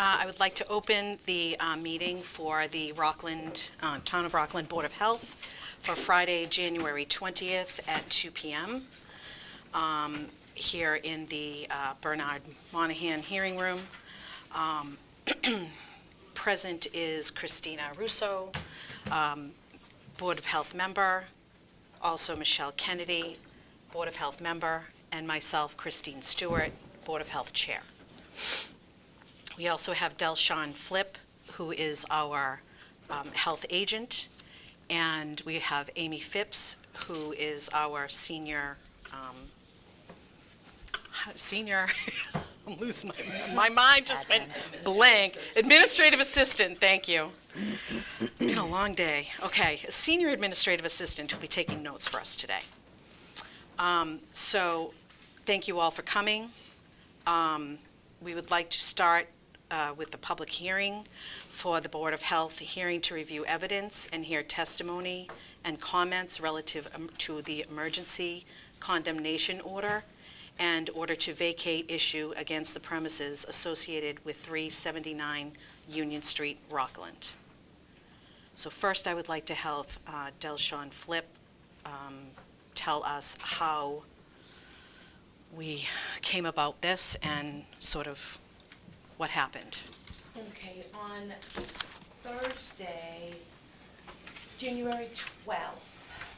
I would like to open the meeting for the Rockland, Town of Rockland Board of Health for Friday, January 20th at 2 p.m. Here in the Bernard Monahan hearing room. Present is Christina Russo, Board of Health member, also Michelle Kennedy, Board of Health member, and myself, Christine Stewart, Board of Health chair. We also have Delshawn Flip, who is our health agent, and we have Amy Phipps, who is our senior, I'm losing my mind just went blank. Administrative assistant, thank you. Been a long day. Okay, a senior administrative assistant who'll be taking notes for us today. So thank you all for coming. We would like to start with the public hearing for the Board of Health hearing to review evidence and hear testimony and comments relative to the emergency condemnation order and order to vacate issue against the premises associated with 379 Union Street, Rockland. So first I would like to have Delshawn Flip tell us how we came about this and sort of what happened. Okay, on Thursday, January 12th,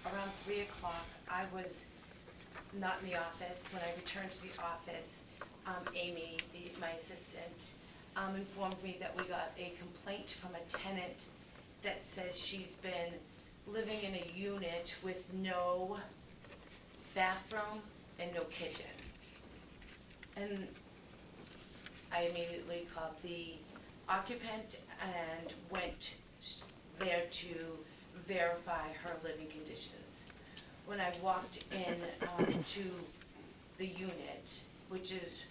around 3 o'clock, I was not in the office. When I returned to the office, Amy, my assistant, informed me that we got a complaint from a tenant that says she's been living in a unit with no bathroom and no kitchen. And I immediately called the occupant and went there to verify her living conditions. When I walked in to the unit, which is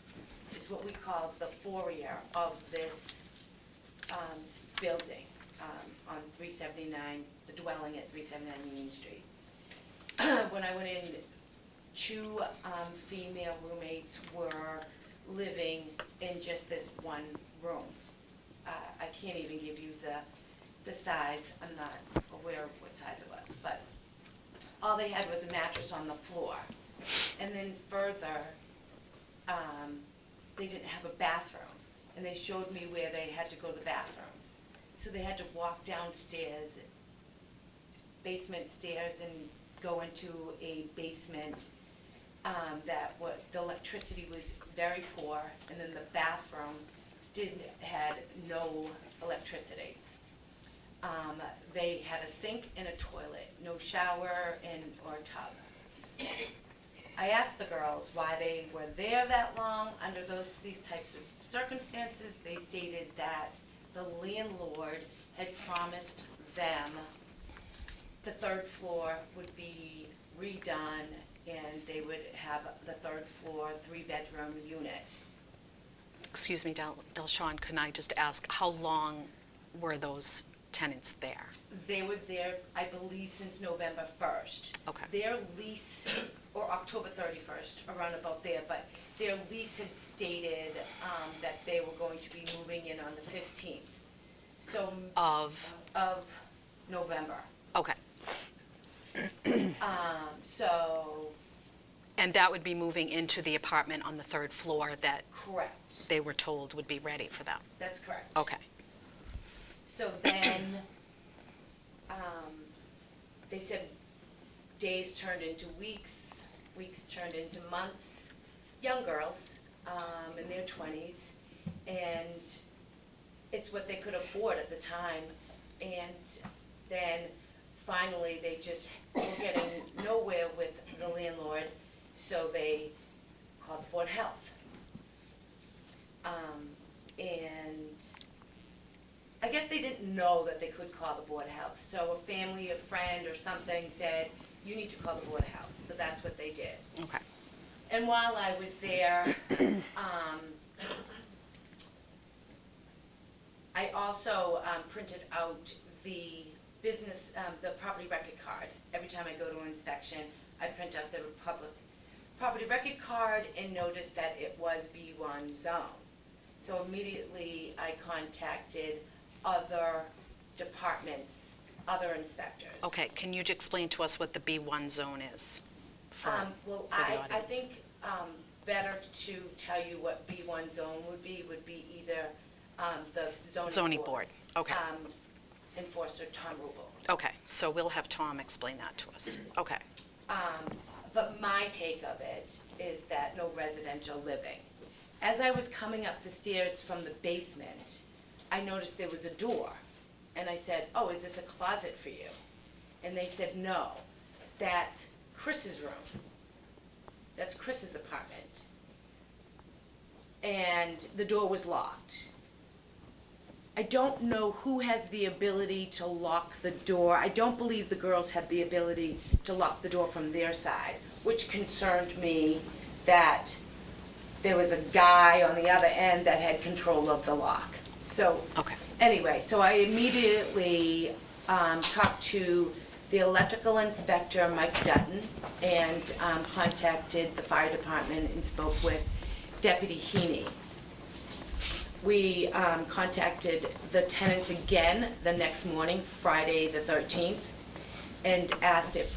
what we call the foyer of this building on 379, the dwelling at 379 Union Street. When I went in, two female roommates were living in just this one room. I can't even give you the size. I'm not aware of what size it was, but all they had was a mattress on the floor. And then further, they didn't have a bathroom, and they showed me where they had to go to the bathroom. So they had to walk downstairs, basement stairs, and go into a basement the electricity was very poor, and then the bathroom had no electricity. They had a sink and a toilet, no shower or tub. I asked the girls why they were there that long under these types of circumstances. They stated that the landlord had promised them the third floor would be redone and they would have the third floor 3-bedroom unit. Excuse me, Delshawn, can I just ask, how long were those tenants there? They were there, I believe, since November 1st. Okay. Their lease, or October 31st, around about there, but their lease had stated that they were going to be moving in on the 15th. So Of November. Okay. So. And that would be moving into the apartment on the 3rd floor that Correct. they were told would be ready for them? That's correct. Okay. So then, they said days turned into weeks, weeks turned into months. Young girls, in their 20s, and it's what they could afford at the time. And then finally, they just were getting nowhere with the landlord, so they called the Board of Health. And I guess they didn't know that they could call the Board of Health. So a family, a friend, or something said, you need to call the Board of Health. So that's what they did. Okay. And while I was there, I also printed out the business, the property record card. Every time I go to an inspection, I print out the property record card and notice that it was B1 zone. So immediately I contacted other departments, other inspectors. Okay, can you explain to us what the B1 zone is for Well, for the I audience? think better to tell you what B1 zone would be either the Zoning board, okay. Enforcer Tom Rubel. Okay, so we'll have Tom explain that to us. Okay, But my take of it is that no residential living. As I was coming up the stairs from the basement, I noticed there was a door. And I said, oh, is this a closet for you? And they said, no, that's Chris's room. That's Chris's apartment. And the door was locked. I don't know who has the ability to lock the door. I don't believe the girls have the ability to lock the door from their side, which concerned me that there was a guy on the other end that had control of the lock. So, okay, anyway, so I immediately talked to the electrical inspector, Mike Dutton, and contacted the fire department and spoke with Deputy Heaney. We contacted the tenants again the next morning, Friday the 13th, and asked if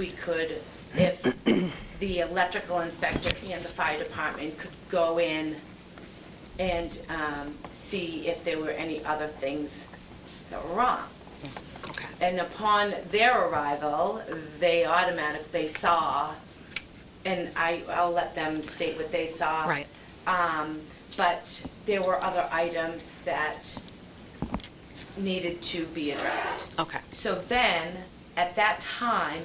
the electrical inspector and the fire department could go in and see if there were any other things that were wrong. okay. And upon their arrival, they automatically saw, and I'll let them state what they saw. Right. But there were other items that needed to be addressed. Okay, So then, at that time,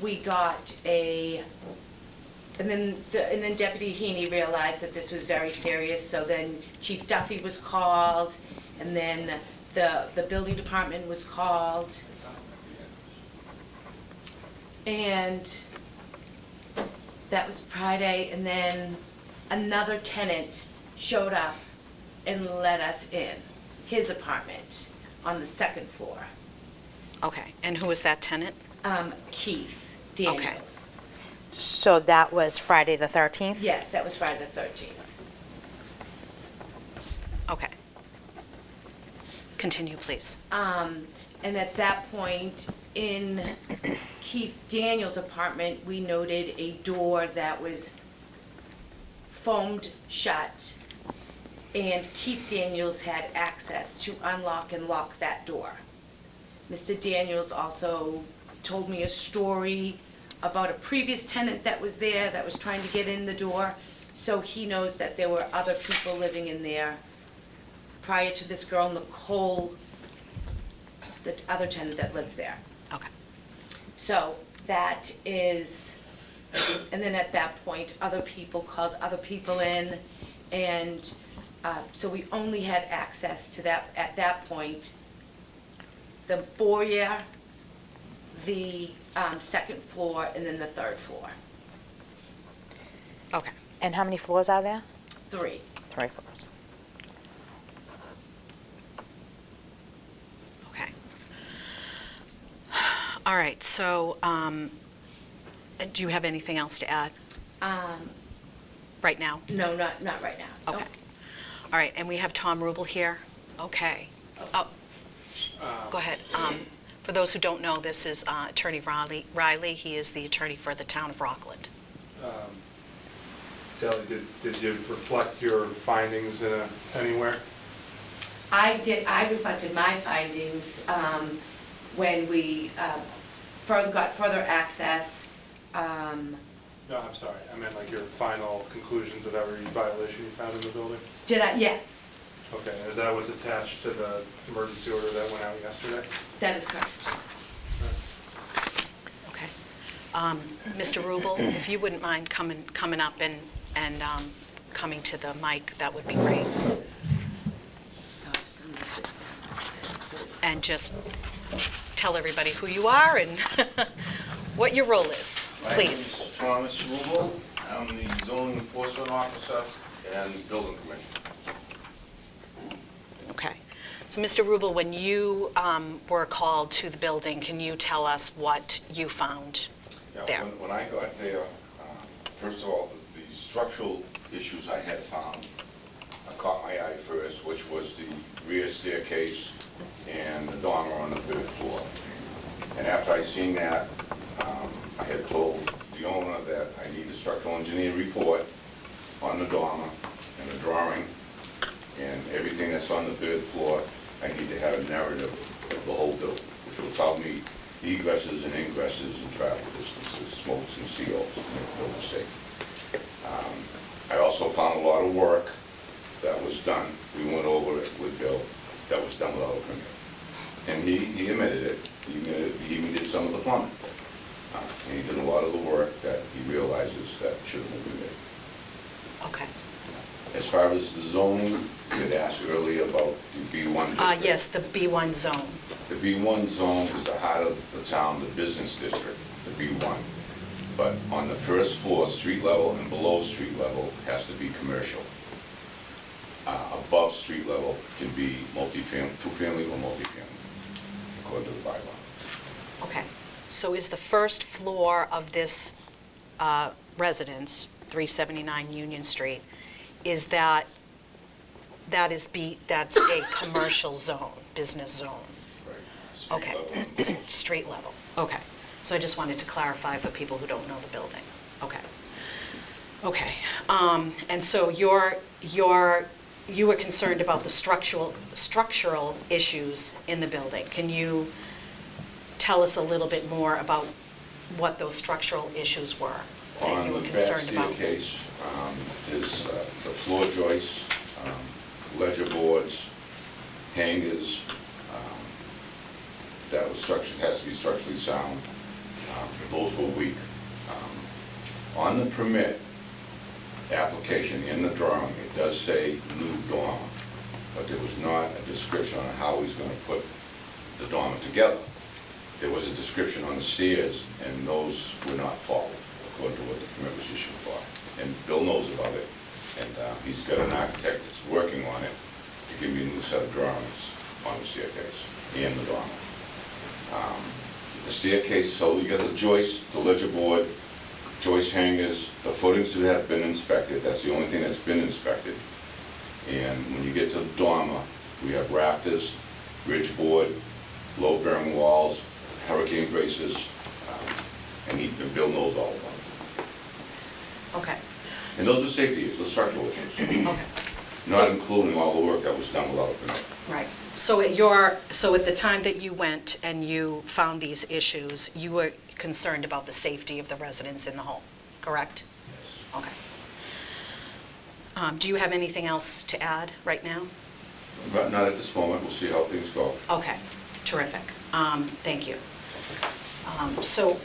we got and then Deputy Heaney realized that this was very serious, so then Chief Duffy was called, and then the building department was called. And that was Friday, and then another tenant showed up and let us in his apartment on the second floor. okay. And who is that tenant? Keith Daniels. So that was Friday the 13th? Yes, that was Friday the 13th. Okay. Continue, please. And at that point, in Keith Daniels' apartment, we noted a door that was foamed shut, and Keith Daniels had access to unlock and lock that door. Mr. Daniels also told me a story about a previous tenant that was there that was trying to get in the door, so he knows that there were other people living in there prior to this girl, Nicole, the other tenant that lives there. Okay, So that is, and then at that point, other people called other people in, and so we only had access to that, at that point, the foyer, the second floor, and then the third floor. okay. And how many floors are there? 3. 3 floors. Okay. All right, so do you have anything else to add right now? No, not right now. Okay. All right, and we have Tom Rubel here. Okay. Oh, go ahead. For those who don't know, this is Attorney Riley. He is the attorney for the town of Rockland. Deli, did you reflect your findings anywhere? I reflected my findings when we got further access. No, I'm sorry. I meant like your final conclusions of every violation you found in the building? Did I? Yes, Okay, is that what's attached to the emergency order that went out yesterday? that is correct. Okay. Mr. Rubel, if you wouldn't mind coming up and coming to the mic, that would be great. And just tell everybody who you are and what your role is, My name please. is Thomas Rubel. I'm the zoning enforcement officer and building commissioner. Okay. So, Mr. Rubel, when you were called to the building, can you tell us what you found Yeah, there? when I got there, first of all, the structural issues I had found caught my eye first, which was the rear staircase and the dormer on the third floor. And after I seen that, I had told the owner that I need a structural engineer report on the dormer and the drawing and everything that's on the third floor. I need to have a narrative of the whole building, which will tell me egresses and ingresses and travel distances, smokes and COs, to make the building safe. I also found a lot of work that was done. We went over it with Bill, that was done without a permit. And he admitted it. He even did some of the plumbing. And he did a lot of the work that he realizes that should have been permitted. Okay. As far as the zoning, you had asked earlier about the B1 district. Yes, the B1 zone. The B1 zone is the heart of the town, the business district, the B1. But on the first floor, street level and below street level has to be commercial. Above street level can be multifamily, two-family or multifamily, according to the bylaw. Okay. So is the first floor of this residence, 379 Union Street, is that's a commercial zone, business zone? Right. Street Okay. level. Street level. Okay. So I just wanted to clarify for people who don't know the building. Okay. Okay. And so you were concerned about the structural issues in the building. Can you tell us a little bit more about what those structural issues were that you On were the back concerned about? staircase, there's the floor joists, ledger boards, hangers, that was structured, has to be structurally sound. Those were weak. On the permit application in the drawing, it does say new dormer, but there was not a description on how he's gonna put the dormer together. There was a description on the stairs, and those were not followed, according to what the permit was issued for. And Bill knows about it, and he's got an architect that's working on it to give me a new set of drawings on the staircase and the dormer. The staircase, so you got the joist, the ledger board, joist hangers, the footings that have been inspected, that's the only thing that's been inspected. And when you get to the dormer, we have rafters, ridge board, load-bearing walls, hurricane braces, and Bill knows all of them. Okay. And those are safety issues, those structural issues, Okay. not including all the work that was done without a permit. Right. So at the time that you went and you found these issues, you were concerned about the safety of the residents in the home, correct? Yes. Okay. Do you have anything else to add right now? But not at this moment, we'll see how things go. Okay, terrific. Thank you. So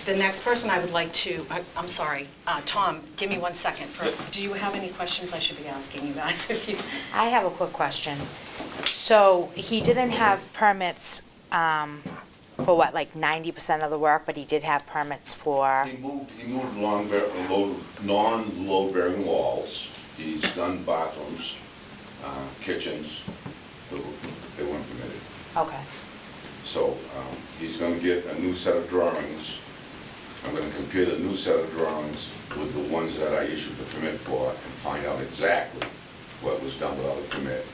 the next person I would like to, I'm sorry, Tom, give me 1 second. Do you have any questions I should be asking you guys? If you, I have a quick question. So he didn't have permits for what, like 90% of the work, but he did have permits for, He moved non-load-bearing walls. He's done bathrooms, kitchens, they weren't permitted. okay, So he's going to get a new set of drawings. I'm going to compare the new set of drawings with the ones that I issued the permit for and find out exactly what was done without a permit.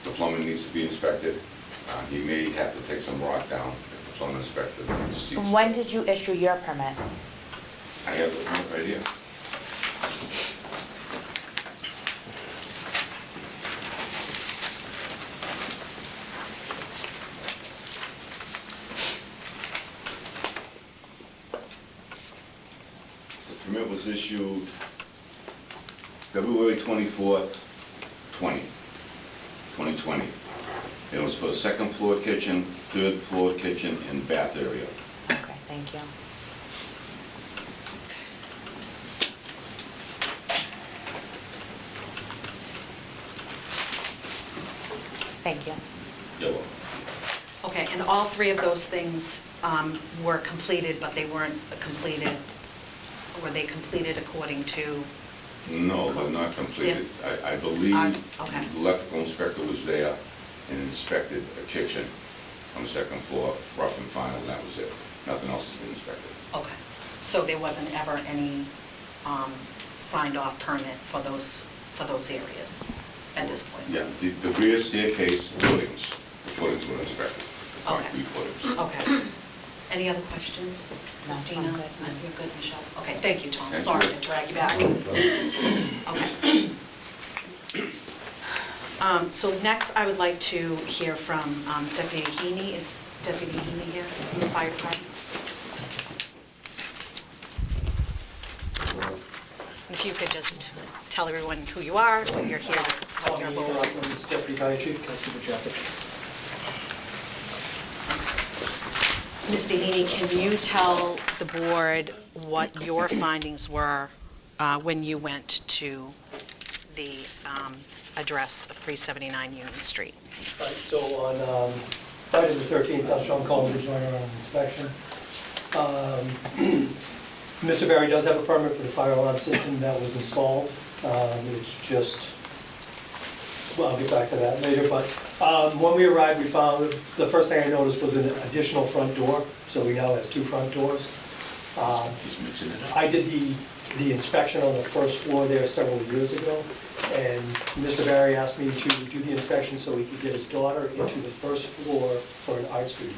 The plumbing needs to be inspected. He may have to take some rock down if the plumbing inspector sees. when did you issue your permit? I have the permit right here. The permit was issued February 24th, 2020. It was for the second floor kitchen, third floor kitchen, and bath area. Okay, thank you. Thank you. Yellow. okay, and all three of those things were completed, but they weren't completed, were they completed according to? No, they're not completed. I believe Okay. the electrical inspector was there and inspected a kitchen on the second floor, rough and final, and that was it. Nothing else has been inspected. Okay, so there wasn't ever any signed off permit for those areas at this point? Yeah, the rear staircase footings, the footings were inspected, the Okay. concrete footings. Okay. Any other questions? No, Christina? I'm good. No, you're good, Michelle? Okay, thank you, Tom. Thank Sorry you. to drag you back. Okay. So next, I would like to hear from Deputy Heaney. Is Deputy Heaney here from the fire department? And if you could just tell everyone who you are, what you're here, what your role is. Rockland's Deputy Fire Chief, can I see the jacket? So, Mr. Heaney, can you tell the board what your findings were when you went to the address of 379 Union Street? Right, so on Friday the 13th, I was Sean Collins, joiner on inspection. Mr. Barry does have a permit for the fire alarm system that was installed. It's just, well, I'll get back to that later, but when we arrived, we found, the first thing I noticed was an additional front door, so we now have 2 front doors. He's mixing it up. I did the inspection on the first floor there several years ago, and Mr. Barry asked me to do the inspection so he could get his daughter into the first floor for an art studio.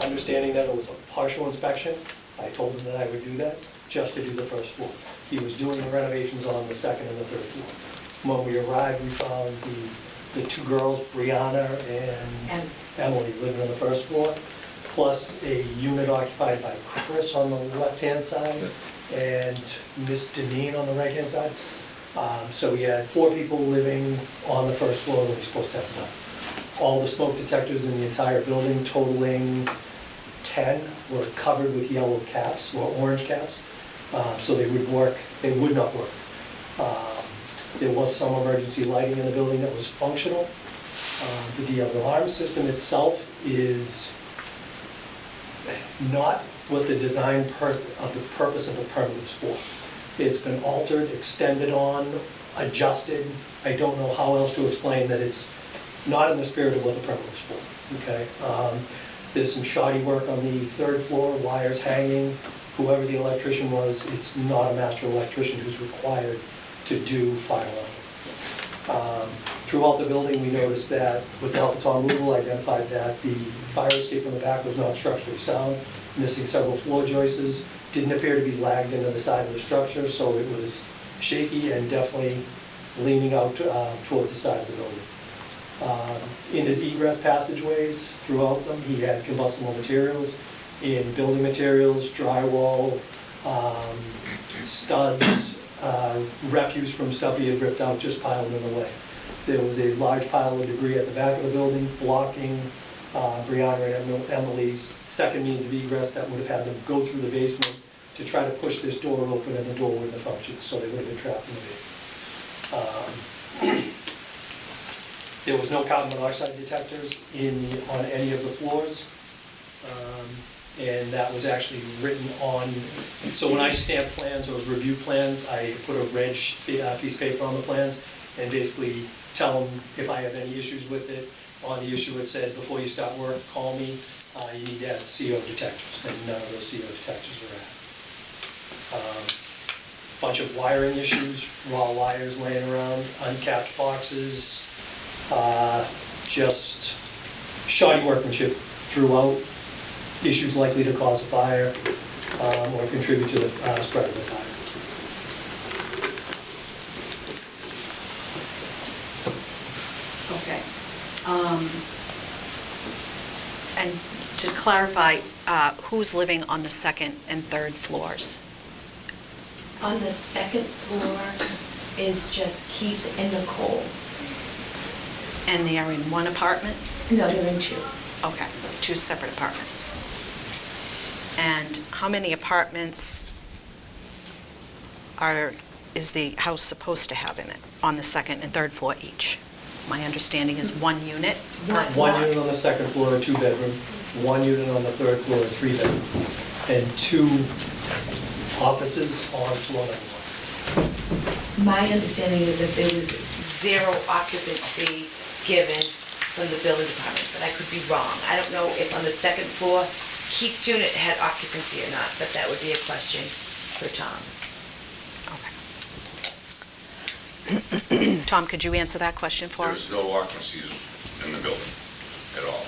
Understanding that it was a partial inspection, I told him that I would do that, just to do the first floor. He was doing the renovations on the second and the third floor. When we arrived, we found the 2 girls, Brianna and Emily, living on the first floor, plus a unit occupied by Chris on the left-hand side and Miss Deneen on the right-hand side. So we had 4 people living on the first floor that we're supposed to have done. All the smoke detectors in the entire building, totaling 10, were covered with yellow caps or orange caps. So they would not work. There was some emergency lighting in the building that was functional. The alarm system itself is not what the design of the purpose of the permit is for. It's been altered, extended on, adjusted. I don't know how else to explain that it's not in the spirit of what the permit was for, okay? There's some shoddy work on the 3rd floor, wires hanging. Whoever the electrician was, it's not a master electrician who's required to do fire alarm. Throughout the building, we noticed that, with the help of Tom Rubel, identified that the fire escape in the back was not structurally sound, missing several floor joists, didn't appear to be lagged into the side of the structure, so it was shaky and definitely leaning out towards the side of the building. In his egress passageways, throughout them, he had combustible materials in building materials, drywall, studs, refuse from stuff he had ripped out just piled in the way. There was a large pile of debris at the back of the building, blocking Brianna and Emily's second means of egress that would have had them go through the basement to try to push this door open, and the door wouldn't have functioned, so they would have been trapped in the basement. There was no carbon monoxide detectors on any of the floors. And that was actually written on, so when I stamp plans or review plans, I put a red piece of paper on the plans and basically tell them if I have any issues with it. On the issue, it said, before you start work, call me, you need to add CO detectors, and none of those CO detectors were added. Bunch of wiring issues, raw wires laying around, uncapped boxes, just shoddy workmanship throughout. Issues likely to cause a fire or contribute to the spread of the fire. Okay. And to clarify, who's living on the 2nd and 3rd floors? On the 2nd floor is just Keith and Nicole. And they are in one apartment? No, they're in 2. Okay, 2 separate apartments. And how many apartments is the house supposed to have in it on the 2nd and 3rd floor each? My understanding is 1 unit per floor. 1 unit on the 2nd floor, a 2-bedroom, 1 unit on the 3rd floor, a 3-bedroom, and 2 offices on floor number 1. My understanding is that there was 0 occupancy given from the building department, but I could be wrong. I don't know if on the 2nd floor, Keith's unit had occupancy or not, but that would be a question for Tom. Okay. Tom, could you answer that question for us? There's no occupancies in the building at all.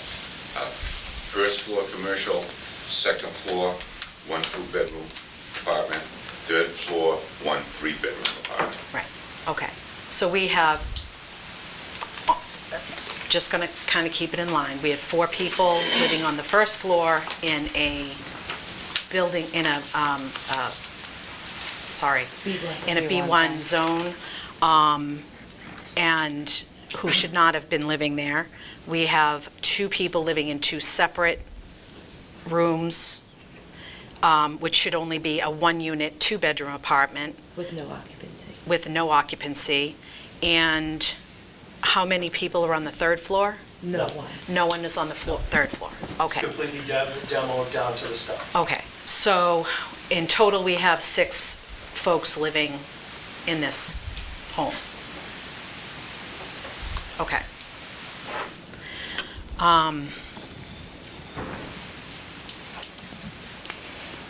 First floor commercial, second floor, 1 2-bedroom apartment, third floor, 1 3-bedroom apartment. Right, okay. So we have, just going to kind of keep it in line, we have 4 people living on the first floor in a building, in a, in a B1 zone, and who should not have been living there. We have 2 people living in 2 separate rooms, which should only be a 1-unit, 2-bedroom apartment With no occupancy. with no occupancy. And how many people are on the 3rd floor? No one. No one is on the 3rd floor. Okay. Completely demoed down to the stuff. Okay, so in total, we have 6 folks living in this home. Okay.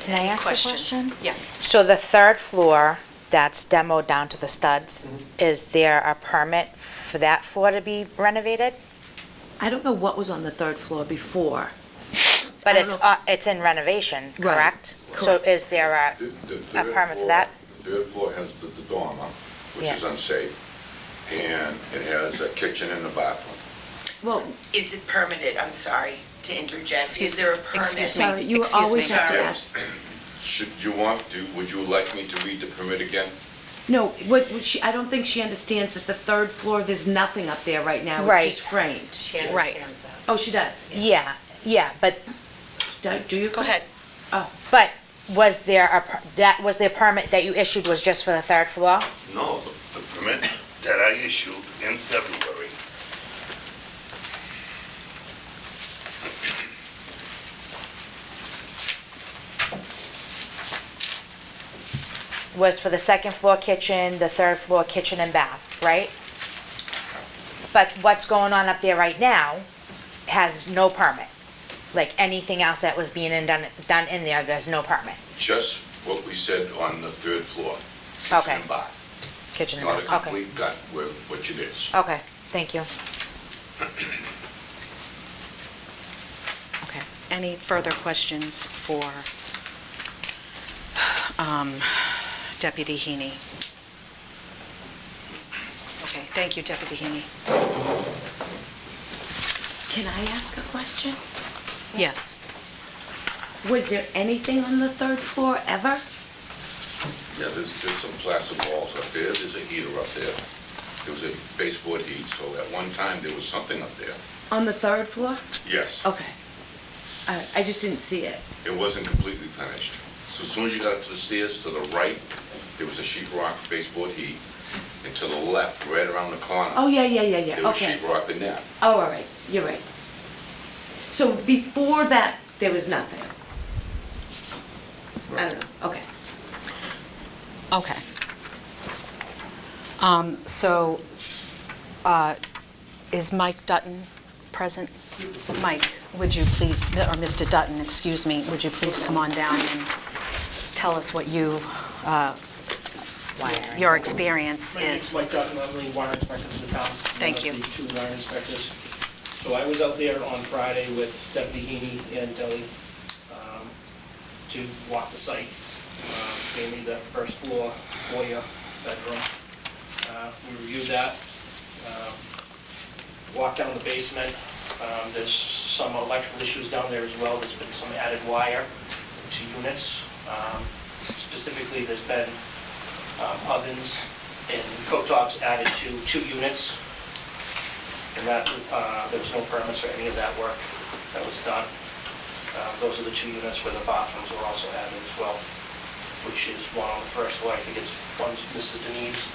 Can I ask a Questions? question? Yeah. So the 3rd floor, that's demoed down to the studs, is there a permit for that floor to be renovated? I don't know what was on the 3rd floor before. But I don't it's in renovation, Right. correct? So is there a The third permit for floor- that? The 3rd floor has the dormer, which Yeah. is unsafe, and it has a kitchen and a bathroom. Well, Is it permitted? I'm sorry to interject. Is there a permit? Excuse me. sorry, you Excuse always me. have to Sorry. ask. Should you want to, would you like me to read the permit again? No, I don't think she understands that the 3rd floor, there's nothing up there right now. Right. It's just framed. Right. Oh, she does? Yeah, but, Do you? Go ahead. Oh, but was there was the permit that you issued was just for the 3rd floor? No, the permit that I issued in February Was for the 2nd floor kitchen, the 3rd floor kitchen and bath, right? But what's going on up there right now has no permit. Like anything else that was being done in there, there's no permit. Just what we said on the 3rd floor. Okay. Kitchen and bath. Kitchen and Not a bath, okay. complete gut, which it is. Okay, thank you. Okay. Any further questions for Deputy Heaney? Okay, thank you, Deputy Heaney. can I ask a question? Yes. Was there anything on the 3rd floor ever? Yeah, there's some plastic walls up there, there's a heater up there. There was a baseboard heat, so at one time there was something up there. On the 3rd floor? Yes, Okay. I just didn't see it. it wasn't completely finished. So as soon as you got up to the stairs to the right, there was a sheetrock baseboard heat. And to the left, right around the corner, Oh, yeah, there was okay. sheetrock in there. Oh, all right, you're right. So before that, there was nothing? I don't know, okay. Okay. So, is Mike Dutton present? Mike, would you please, or Mr. Dutton, excuse me, would you please come on down and tell us what you, your experience My name is is? Mike Dutton, I'm the wire inspector for the town. Thank you. One of the 2 wire inspectors. So I was out there on Friday with Deputy Heaney and Deli to walk the site, mainly the first floor, foyer, bedroom. We reviewed that, walked down the basement. There's some electrical issues down there as well. There's been some added wire to units. Specifically, there's been ovens and cooktops added to 2 units. And that, there was no permits for any of that work that was done. Those are the 2 units where the bathrooms were also added as well, which is one on the first floor, I think it's one's Mr. Denise.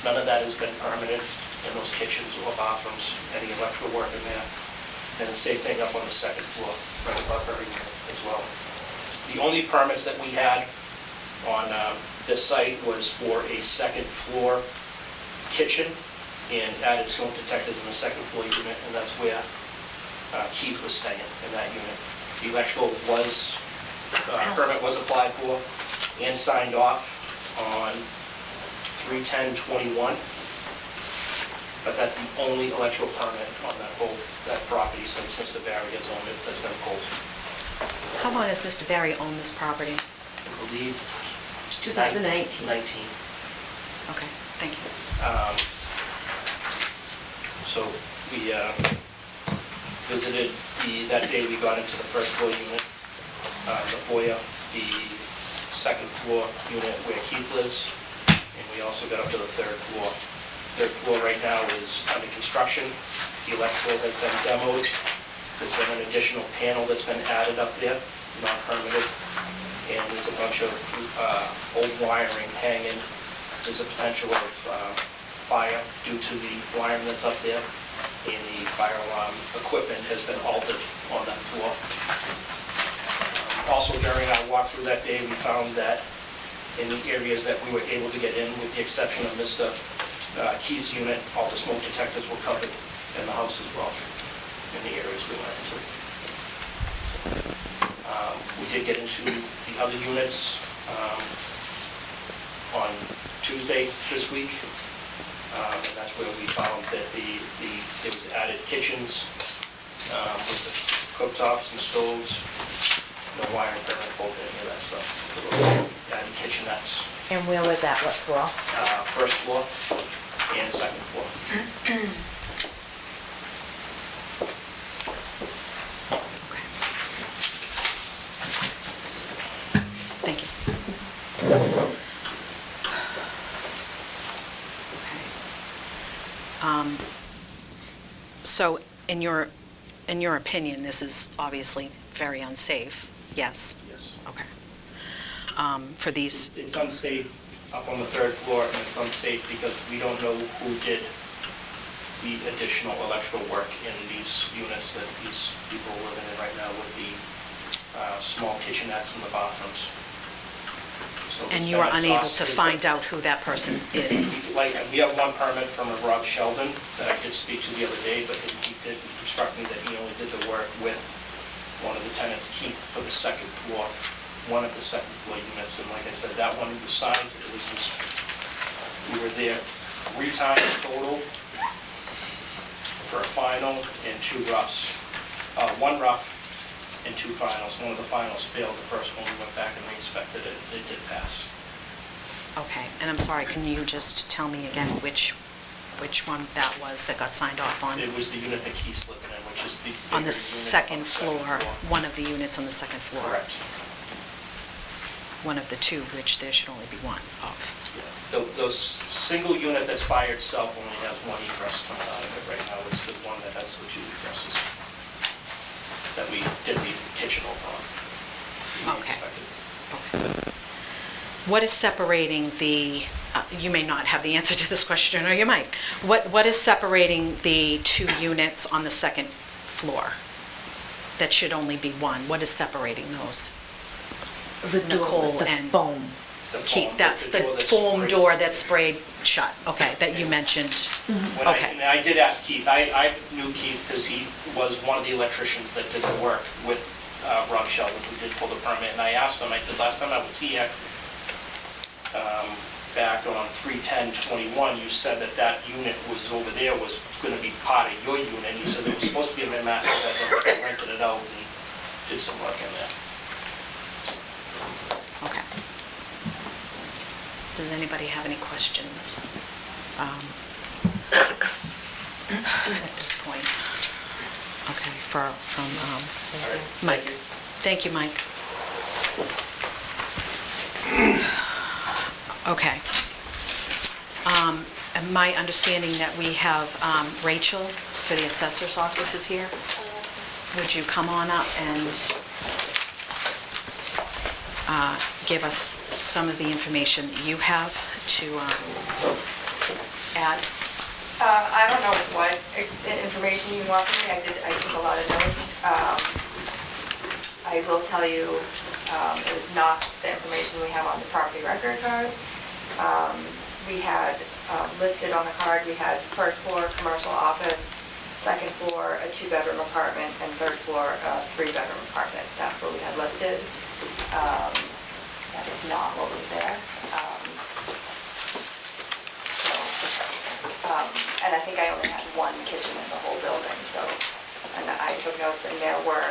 None of that has been permitted in those kitchens or bathrooms, any electrical work in there. And the same thing up on the 2nd floor, right above her unit as well. The only permits that we had on this site was for a 2nd floor kitchen and added smoke detectors in the 2nd floor unit, and that's where Keith was staying in that unit. The electrical was, permit was applied for and signed off on 3/10/21. But that's the only electrical permit on that property since Mr. Barry has owned it that's been pulled. How long has Mr. Barry owned this property? I believe 2019. 19. Okay, thank you. So we visited that day we got into the first floor unit, the foyer, the second floor unit where Keith lives, and we also got up to the third floor. Third floor right now is under construction. The electrical has been demoed. There's been an additional panel that's been added up there, non-permitted, and there's a bunch of old wiring hanging. There's a potential of fire due to the wiring that's up there, and the fire alarm equipment has been altered on that floor. Also during our walkthrough that day, we found that in the areas that we were able to get in, with the exception of Mr. Keith's unit, all the smoke detectors were covered in the house as well, in the areas we went into. We did get into the other units on Tuesday this week, and that's where we found that there was added kitchens with the cooktops and stoves, no wiring permit, both any of that stuff. Added kitchenettes, And where was that, what floor? first floor and second floor. Okay. Thank you. Okay. So in your opinion, this is obviously very unsafe, yes? Yes. Okay. For these, It's unsafe up on the third floor, and it's unsafe because we don't know who did the additional electrical work in these units that these people are living in right now with the small kitchenettes in the bathrooms. So and it's you were been unable to exhausted. find out who that person is? Like, we have one permit from a Rob Sheldon that I did speak to the other day, but he did instruct me that he only did the work with one of the tenants, Keith, for the second floor, one of the second floor units. And like I said, that one was signed, we were there 3 times total for a final and 2 roughs. 1 rough and 2 finals. One of the finals failed. The first one, we went back and re-inspected it. It did pass. Okay, and I'm sorry, can you just tell me again which one that was that got signed off on? It was the unit that Keith's living in, which is the On bigger the unit second on the floor, one of the units on the second floor? Correct. One of the 2, which there should only be 1 of. The single unit that's by itself only has 1 egress coming out of it right now. It's the one that has the 2 egresses that we did the kitchen over on. We Okay. inspected. Okay. What is separating the, you may not have the answer to this question, or you might. What is separating the 2 units on the second floor that should only be 1? What is seperating those? The Nicole door, the and- foam. The Keith, foam- that's the door that's foam sprayed. door that's sprayed shut, okay, that you mentioned. When Okay. and I did ask Keith, I knew Keith because he was one of the electricians that did the work with Rob Sheldon, who did pull the permit, and I asked him, I said, last time I was here, back on 3/10/21, you said that unit was over there, was gonna be part of your unit, and you said it was supposed to be a master bedroom, but I rented it out and did some work in there. Okay. Does anybody have any questions at this point? Okay, from All right, thank Mike. you. Thank you, Mike. Okay. And my understanding that we have Rachel for the assessor's office is here. Would you come on up and give us some of the information that you have to add? I don't know what information you want from me. I took a lot of notes. I will tell you, it was not the information we have on the property record card. We had listed on the card, we had first floor commercial office, second floor a 2-bedroom apartment, and third floor a 3-bedroom apartment. That's what we had listed. That is not what was there. And I think I only had one kitchen in the whole building, so, and I took notes, and there were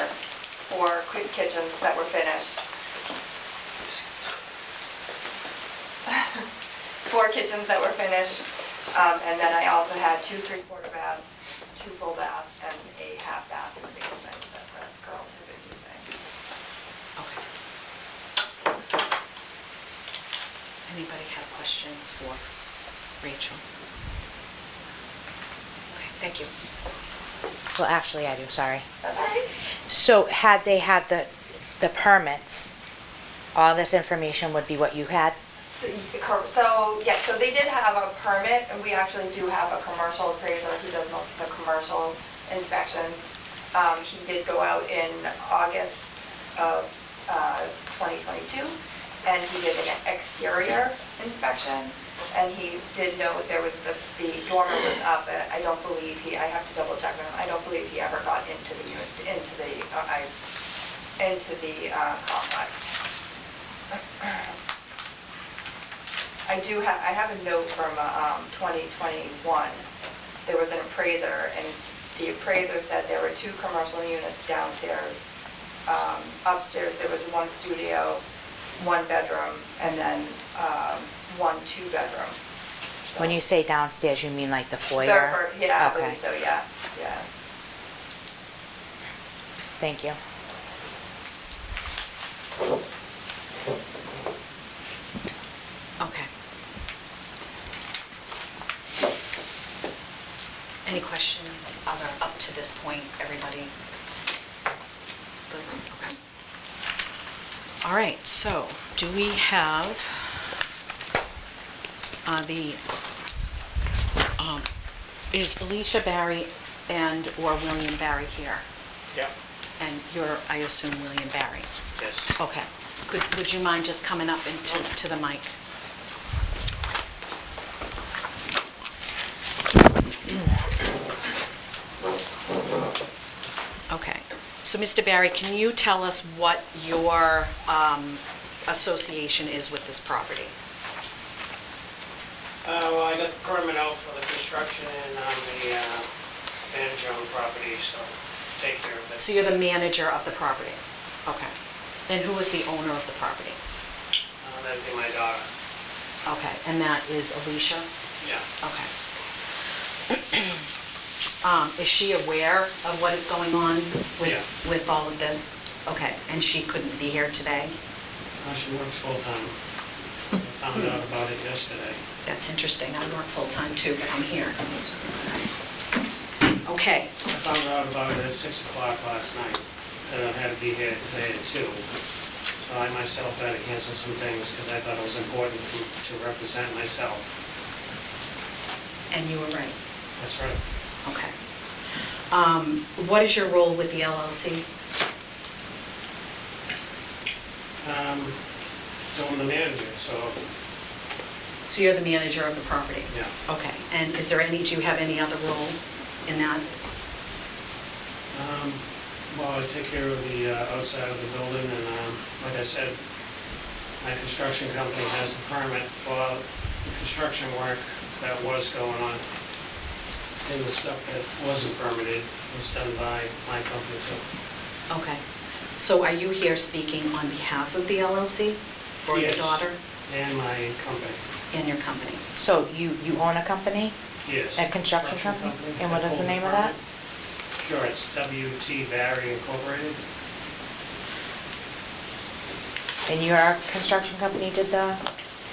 4 quick kitchens that were finished. 4 kitchens that were finished, and then I also had 2 3/4 baths, 2 full baths, and a half bath in the basement that the girls have been using. Okay. Anybody have questions for Rachel? Okay, thank you. Well, actually, I do, sorry. That's all right. So had they had the permits, all this information would be what you had? So they did have a permit, and we actually do have a commercial appraiser who does most of the commercial inspections. He did go out in August of 2022, and he did an exterior inspection, and he did note there was the dormer was up, and I don't believe I have to double check with him, I don't believe he ever got into the unit, into the complex. I have a note from 2021. There was an appraiser, and the appraiser said there were 2 commercial units downstairs. Upstairs, there was 1 studio, 1 bedroom, and then 1 2-bedroom. When you say downstairs, you mean like the foyer? Yeah, I Okay. believe so, yeah. Thank you. Okay. Any questions other up to this point, everybody? Good, okay. All right, so do we have is Alicia Barry or William Barry here? Yeah. And you're, I assume, William Barry? Yes. Okay. Would you mind just coming up to the mic? Okay. So, Mr. Barry, can you tell us what your association is with this property? Well, I got the permit out for the construction, and I'm the manager on the property, so take care of it. So you're the manager of the property? Okay. And who is the owner of the property? That'd be my daughter. Okay, and that is Alicia? Yeah. Okay. Is she aware of what is going on Yeah. with all of this? Okay, and she couldn't be here today? She works full-time. I found out about it yesterday. That's interesting. I work full-time too, but I'm here. Okay, I found out about it at 6 o'clock last night, and I had to be here today at 2. So I myself had to cancel some things because I thought it was important to represent myself. and you were right. That's right. Okay. What is your role with the LLC? So I'm the manager, so, So you're the manager of the property? yeah. Okay, and do you have any other role in that? Well, I take care of the outside of the building, and like I said, my construction company has the permit for the construction work that was going on. And the stuff that wasn't permitted was done by my company too. Okay. So are you here speaking on behalf of the LLC or your Yes. daughter And my company, and your company? So you own a company? yes. A construction company? And what is the name of that? Sure, it's W.T. Barry Incorporated. And your construction company did the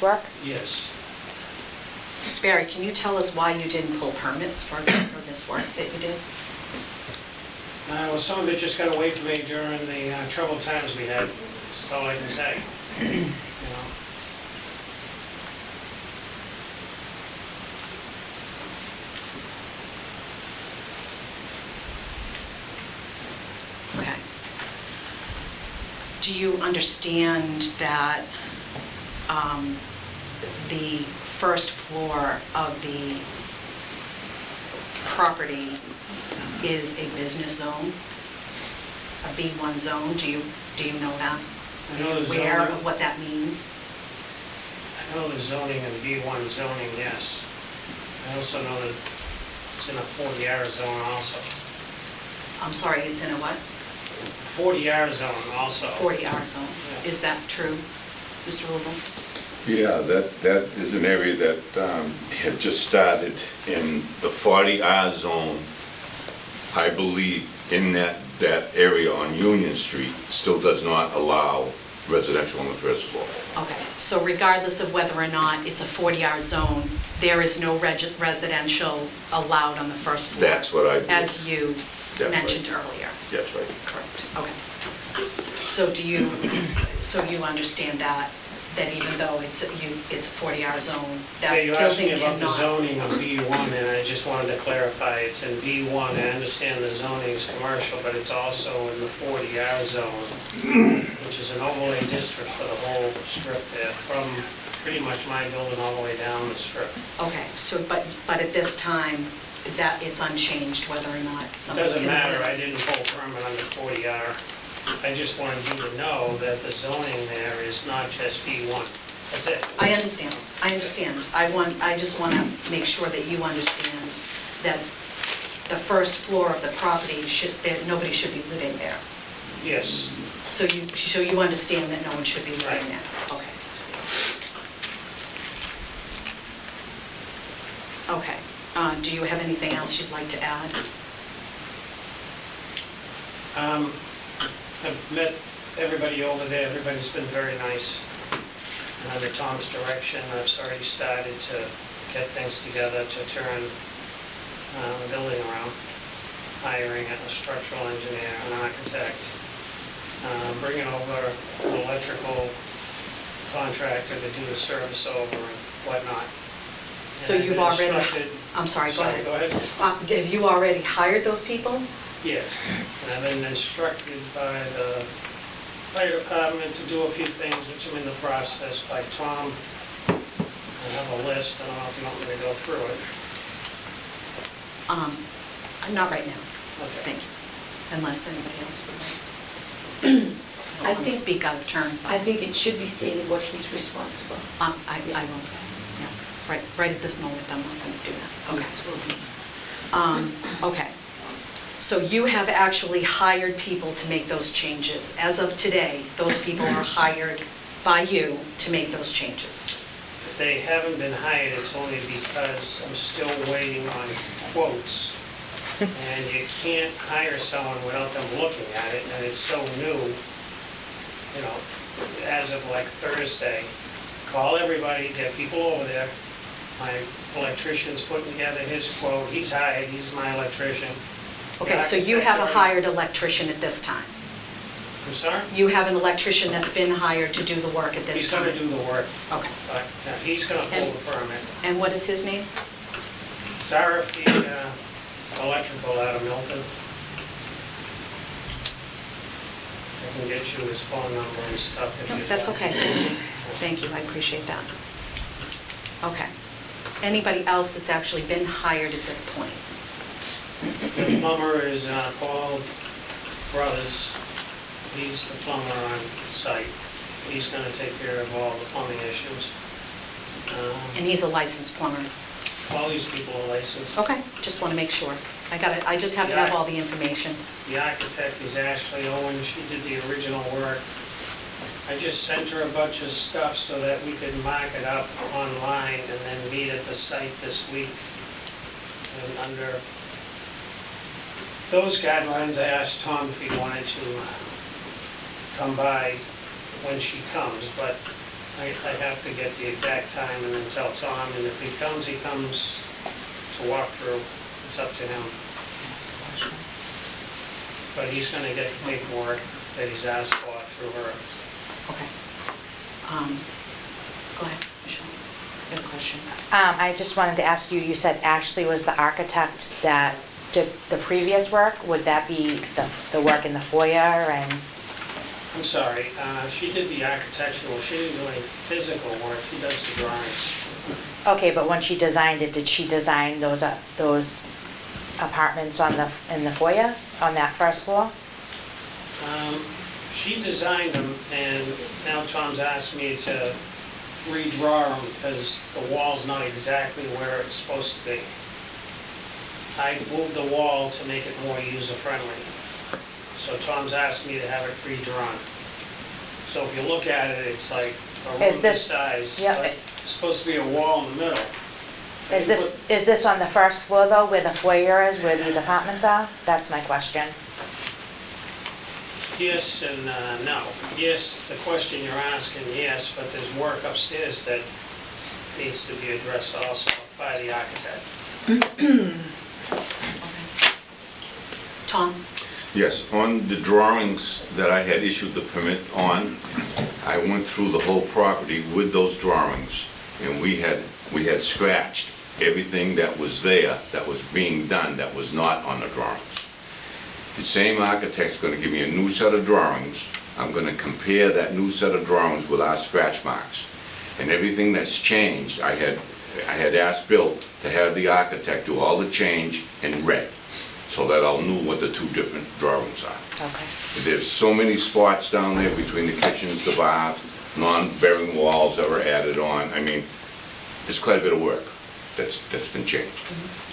work? Yes. Mr. Barry, can you tell us why you didn't pull permits for this work that you did? Well, some of it just got away from me during the troubled times we had. That's all I can say. You know. Okay. Do you understand that the first floor of the property is a business zone, a B1 zone? Do you know that? I know Are you the aware zoning. of what that means? I know the zoning and B1 zoning, yes. I also know the it's in a 40R zone also. I'm sorry, it's in a what? 40R zone also. 40R zone. Is that true, Mr. Rubel? Yeah, that is an area that had just started in the 40R zone. I believe in that area on Union Street still does not allow residential on the first floor. Okay, so regardless of whether or not it's a 40R zone, there is no residential allowed on the first floor? That's what I believe. As you That's right. mentioned earlier? That's right. Correct, okay. So you understand that even though it's a 40R zone, Yeah, that you asked me building about the cannot? zoning of B1, and I just wanted to clarify, it's in B1, I understand the zoning is commercial, but it's also in the 40R zone, which is an overlay district for the whole strip there, from pretty much my building all the way down the strip. Okay, so, but at this time, that it's unchanged whether or not It somebody... doesn't can- matter, I didn't pull permit under 40R. I just wanted you to know that the zoning there is not just B1. That's it. I understand. I just want to make sure that you understand that the first floor of the property that nobody should be living there. Yes. So you understand that no one should be living Right. there? Okay. Okay. Do you have anything else you'd like to add? I've met everybody over there, everybody's been very nice. And under Tom's direction, I've already started to get things together to turn the building around, hiring a structural engineer, an architect, bringing over an electrical contractor to do the service over and whatnot. So And I've you've been already... instructed- I'm sorry, go ahead. Go ahead. Have you already hired those people? Yes, and I've been instructed by the fire department to do a few things, which I'm in the process by Tom. I have a list, I don't know if you want me to go through it. Not right now. Okay. Thank you. Unless anybody else would like. I I don't want to think- speak out of turn. I think it should be stated what he's responsible. I won't. Yeah. Right at this moment, I'm not going to do that. Okay. Okay. So you have actually hired people to make those changes. As of today, those people are hired by you to make those changes. If they haven't been hired, it's only because I'm still waiting on quotes. And you can't hire someone without them looking at it, and it's so new, you know, as of like Thursday. Call everybody, get people over there. My electrician's putting together his quote, he's hired, he's my electrician. Okay, so you have a hired electrician at this time. I'm sorry? You have an electrician that's been hired to do the work at this He's time? gonna do the work, Okay. but he's gonna pull the permit. And what is his name? It's RFD Electrical out of Milton. I can get you his phone number and stuff if No, you that's want. okay. Thank you, I appreciate that. Okay. Anybody else that's actually been hired at this point? The plumber is Paul Brothers. He's the plumber on site. He's gonna take care of all the plumbing issues. And he's a licensed plumber? All these people are licensed. Okay, just want to make sure. I just have to have all the information. The architect is Ashley Owen, she did the original work. I just sent her a bunch of stuff so that we could mark it up online and then meet at the site this week. And under those guidelines, I asked Tom if he wanted to come by when she comes, but I have to get the exact time and then tell Tom, and if he comes to walk through, it's up to him. But he's gonna get the paperwork that he's asked for through her. Okay. Go ahead, Michelle. You have a question? I just wanted to ask you, you said Ashley was the architect that did the previous work? Would that be the work in the foyer and? I'm sorry, she did the architectural, she didn't do any physical work, she does the drawings. Okay, but when she designed it, did she design those apartments in the foyer, on that first floor? She designed them, and now Tom's asked me to redraw them because the wall's not exactly where it's supposed to be. I moved the wall to make it more user-friendly. So Tom's asked me to have it redrawn. So if you look at it, it's like a room Is this this- size, yeah, but it's supposed to be a wall in the middle. Is this on the first floor though, where the foyer is, where these apartments are? That's my question. Yes and no. Yes, the question you're asking, yes, but there's work upstairs that needs to be addressed also by the architect. Tom? Yes, on the drawings that I had issued the permit on, I went through the whole property with those drawings, and we had scratched everything that was there, that was being done, that was not on the drawings. The same architect's gonna give me a new set of drawings. I'm gonna compare that new set of drawings with our scratch marks. And everything that's changed, I had asked Bill to have the architect do all the change in red, so that I'll know what the two different drawings are. Okay. There's so many spots down there between the kitchens, the bath, non-bearing walls that were added on. I mean, there's quite a bit of work that's been changed.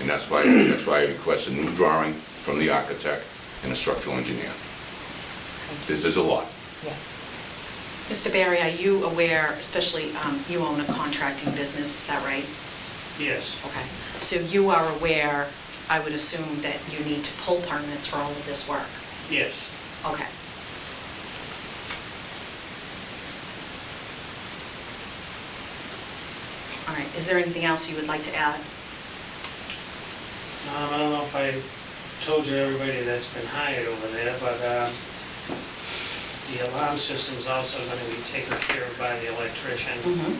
And that's why I request a new drawing from the architect and a structural engineer. There's a lot. Yeah. Mr. Barry, are you aware, especially you own a contracting business, is that right? Yes, Okay. So you are aware, I would assume, that you need to pull permits for all of this work? yes. Okay. All right, is there anything else you would like to add? I don't know if I told you everybody that's been hired over there, but the alarm system's also gonna be taken care of by the electrician. Mm-hmm.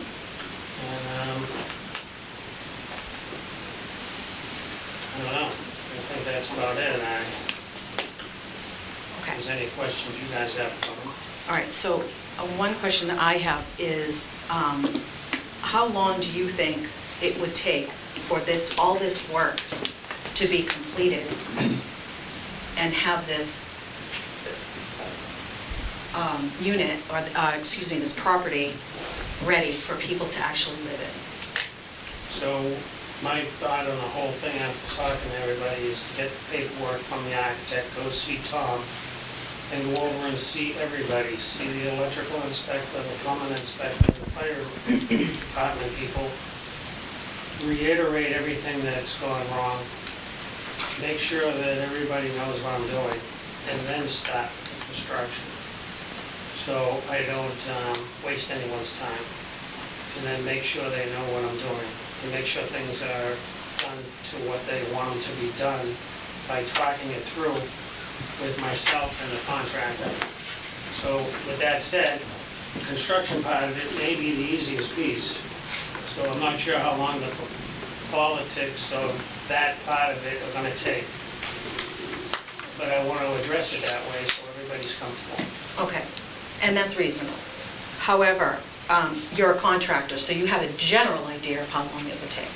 And, I don't know, I think that's about it, and if Okay. there's any questions you guys have for me. All right, so one question that I have is, how long do you think it would take for all this work to be completed and have this unit, or, excuse me, this property ready for people to actually live in? So my thought on the whole thing after talking to everybody is to get the paperwork from the architect, go see Tom, and go over and see everybody, see the electrical inspector, the plumbing inspector, the fire department people, reiterate everything that's gone wrong, make sure that everybody knows what I'm doing, and then start the construction. So I don't waste anyone's time, and then make sure they know what I'm doing, and make sure things are done to what they want them to be done by talking it through with myself and the contractor. So with that said, the construction part of it may be the easiest piece. So I'm not sure how long the politics of that part of it are gonna take. But I want to address it that way so everybody's comfortable. Okay, and that's reasonable. However, you're a contractor, so you have a general idea of how long it would take.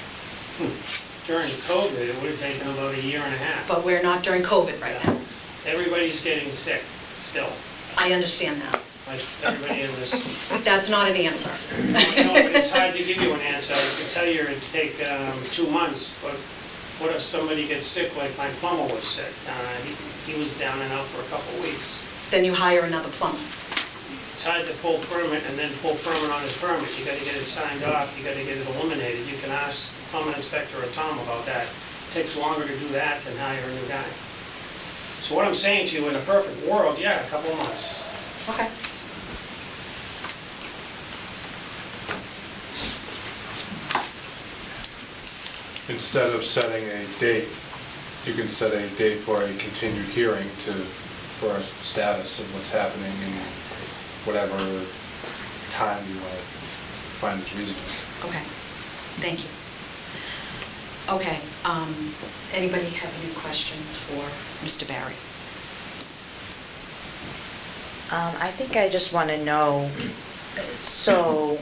During COVID, it would have taken about a year and a half. But we're not during COVID right now. Everybody's getting sick still, I understand that. like everybody in this. That's not an answer. No, but it's hard to give you an answer. I can tell you it'd take 2 months, but what if somebody gets sick, like my plumber was sick? He was down and out for a couple of weeks. Then you hire another plumber. It's hard to pull permit and then pull permit on his permit. You gotta get it signed off, you gotta get it eliminated. You can ask the plumbing inspector or Tom about that. It takes longer to do that than hire a new guy. So what I'm saying to you, in a perfect world, yeah, a couple of months. Okay. Instead of setting a date, you can set a date for a continued hearing for a status of what's happening in whatever time you want to find is reasonable. Okay, thank you. Okay, anybody have any questions for Mr. Barry? I think I just want to know, so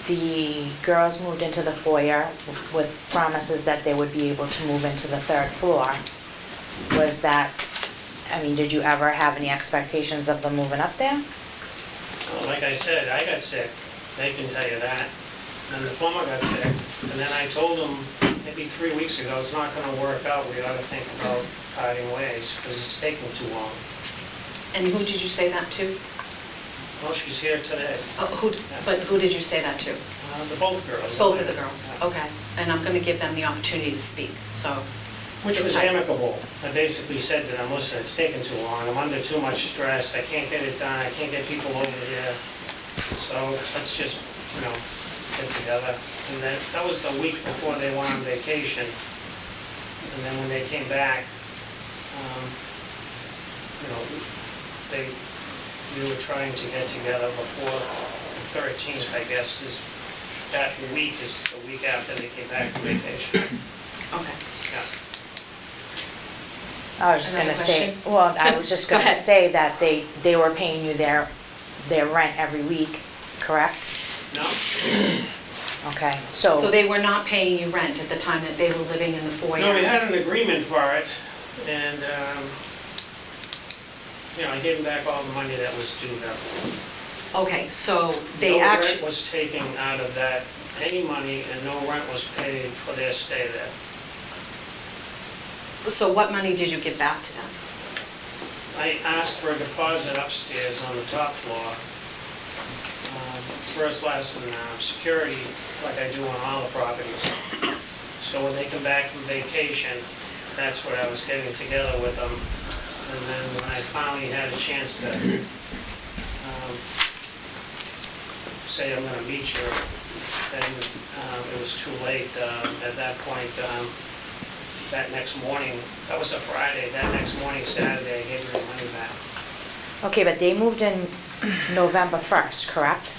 the girls moved into the foyer with promises that they would be able to move into the third floor. Was that, I mean, did you ever have any expectations of them moving up there? Well, like I said, I got sick, they can tell you that. And the plumber got sick, and then I told them maybe 3 weeks ago, it's not gonna work out, we ought to think about parting ways, because it's taking too long. And who did you say that to? Well, she's here today, But who did you say that to? the both girls. Both of the girls, okay. And I'm gonna give them the opportunity to speak, so. Which sit was tight. amicable. I basically said to them, listen, it's taking too long, I'm under too much stress, I can't get it done, I can't get people over here. So let's just, get together. And then, that was the week before they went on vacation. And then when they came back, we were trying to get together before the 13th, I guess, that week is the week after they came back from vacation. Okay. Yeah. I was just Another gonna say, question? well, I was just Go gonna ahead. say that they were paying you their rent every week, correct? No? Okay, So so, they were not paying you rent at the time that they were living in the foyer? No, we had an agreement for it, and, I gave them back all the money that was due them. Okay, so they No actually, rent was taken out of that, any money, and no rent was paid for their stay there. so what money did you give back to them? I asked for a deposit upstairs on the top floor, first, last, and security, like I do on all the properties. So when they come back from vacation, that's what I was getting together with them. And then when I finally had a chance to say I'm gonna meet you, then it was too late. At that point, that next morning, that was a Friday, that next morning, Saturday, I gave her the money back. okay, but they moved in November 1st, correct?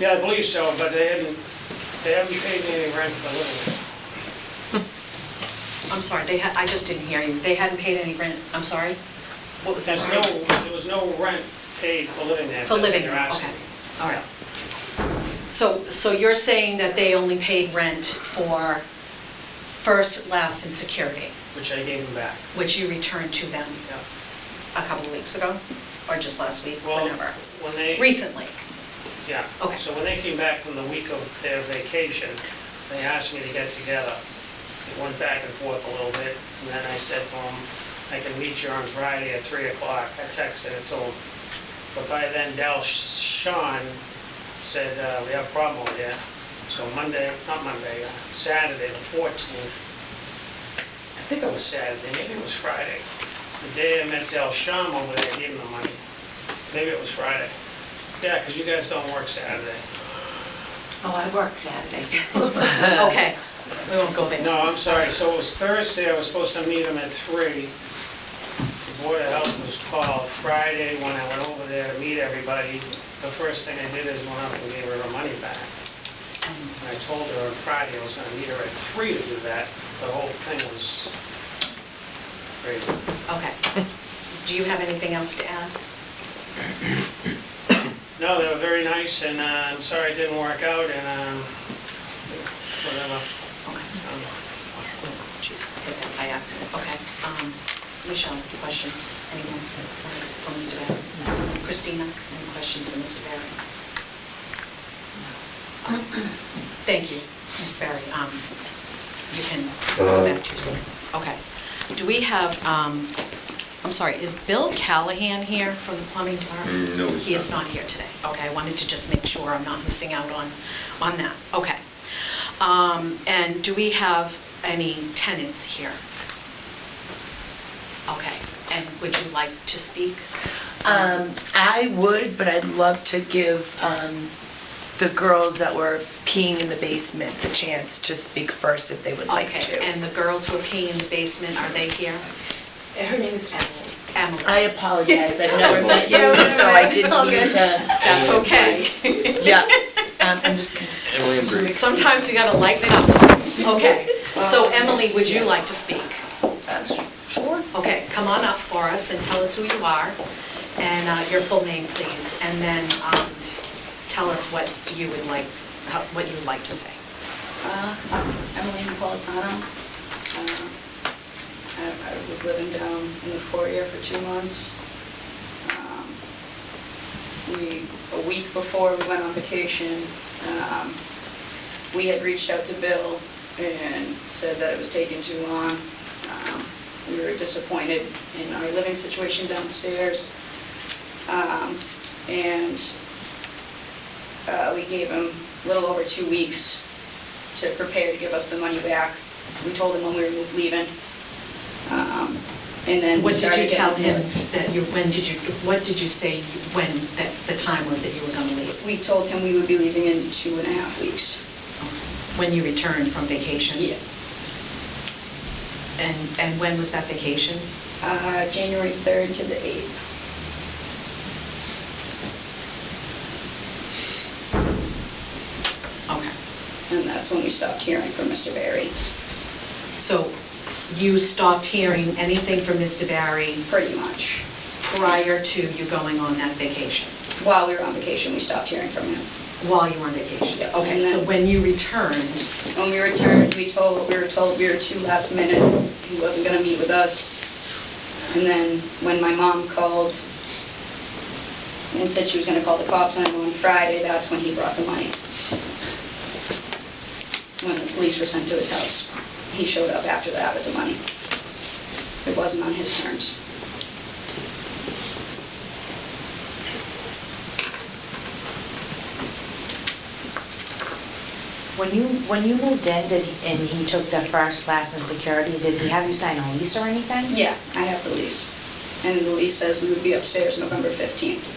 Yeah, I believe so, but they haven't paid me any rent for living there. I'm sorry, I just didn't hear you. They hadn't paid any rent, I'm sorry? What was that? There was no rent paid for living there. For that's what living they're there, asking okay, me. all right. So you're saying that they only paid rent for first, last, and security, Which I gave them back. which you returned to them Yeah. a couple of weeks ago? Or just last week, Well, whenever? when they, Recently? yeah. Okay. So when they came back from the week of their vacation, they asked me to get together. It went back and forth a little bit, and then I said to them, I can meet you on Friday at 3 o'clock. I texted it to them. But by then, Sean said, we have a problem over here. So Saturday, the 14th, I think it was Saturday, maybe it was Friday. The day I met Sean over there, I gave him the money. Maybe it was Friday. Yeah, because you guys don't work Saturday. Oh, I work Saturday. Okay, we won't go there. No, I'm sorry, so it was Thursday, I was supposed to meet him at 3. The Board of Health was called Friday when I went over there to meet everybody. The first thing I did is went up and gave her her money back. And I told her on Friday I was gonna meet her at 3 to do that. The whole thing was crazy. Okay. Do you have anything else to add? No, they were very nice, and I'm sorry it didn't work out, and whatever. Okay. Jeez, hit that by accident, okay. Michelle, questions? Anyone for Mr. Barry? Christina, any questions for Mr. Barry? Thank you, Ms. Barry. You can go back to your seat. Okay. Do we have, I'm sorry, is Bill Callahan here from the plumbing department? No, He is not here today. Okay, I wanted to just make sure I'm not missing out on that. Okay. And do we have any tenants here? Okay, and would you like to speak? I would, but I'd love to give the girls that were peeing in the basement the chance to speak first if they would like Okay, to. and the girls who are peeing in the basement, are they here? Her name is Emily. Emily? I apologize, I've never met you, so I didn't mean to. That's okay. Yeah, I'm just gonna. Emily and Bree. Sometimes you gotta lighten it up. Okay, so Emily, would you like to speak? Sure. Okay, come on up for us and tell us who you are, and your full name, please, and then tell us what you would like to say. Emily Napolitano. I was living down in the foyer for 2 months. A week before we went on vacation, we had reached out to Bill and said that it was taking too long. We were disappointed in our living situation downstairs. And we gave him a little over 2 weeks to prepare to give us the money back. We told him when we were leaving. And then we What did started you tell getting- him that what did you say when the time was that you were gonna leave? We told him we would be leaving in 2.5 weeks. When you returned from vacation? Yeah. And when was that vacation? January 3rd to the 8th. Okay. And that's when we stopped hearing from Mr. Barry. So you stopped hearing anything from Mr. Barry Pretty much. prior to you going on that vacation? While we were on vacation, we stopped hearing from him. While you were on vacation? Yeah, Okay, and so then- when you returned, When we returned, we were told we were too last minute, he wasn't gonna meet with us. And then when my mom called and said she was gonna call the cops on him on Friday, that's when he brought the money. When the police were sent to his house. He showed up after that with the money. It wasn't on his terms. When you moved in, and he took the first, last, and security, did he have you sign a lease or anything? Yeah, I have the lease. And the lease says we would be upstairs November 15th,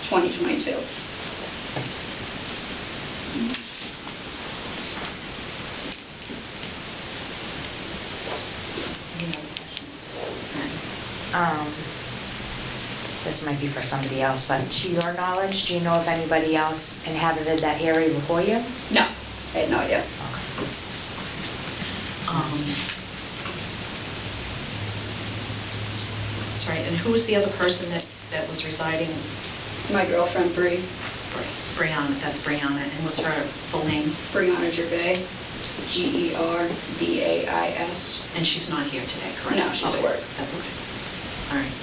2022. any other questions? This might be for somebody else, but to your knowledge, do you know if anybody else inhabited that area before you? No, I had no idea. Sorry, and who was the other person that was residing? My girlfriend Bree, Brianna, that's Brianna, and what's her full name? Brianna Gervais, Gervais. And she's not here today, correct? No, she's at Okay, work. That's okay. All right.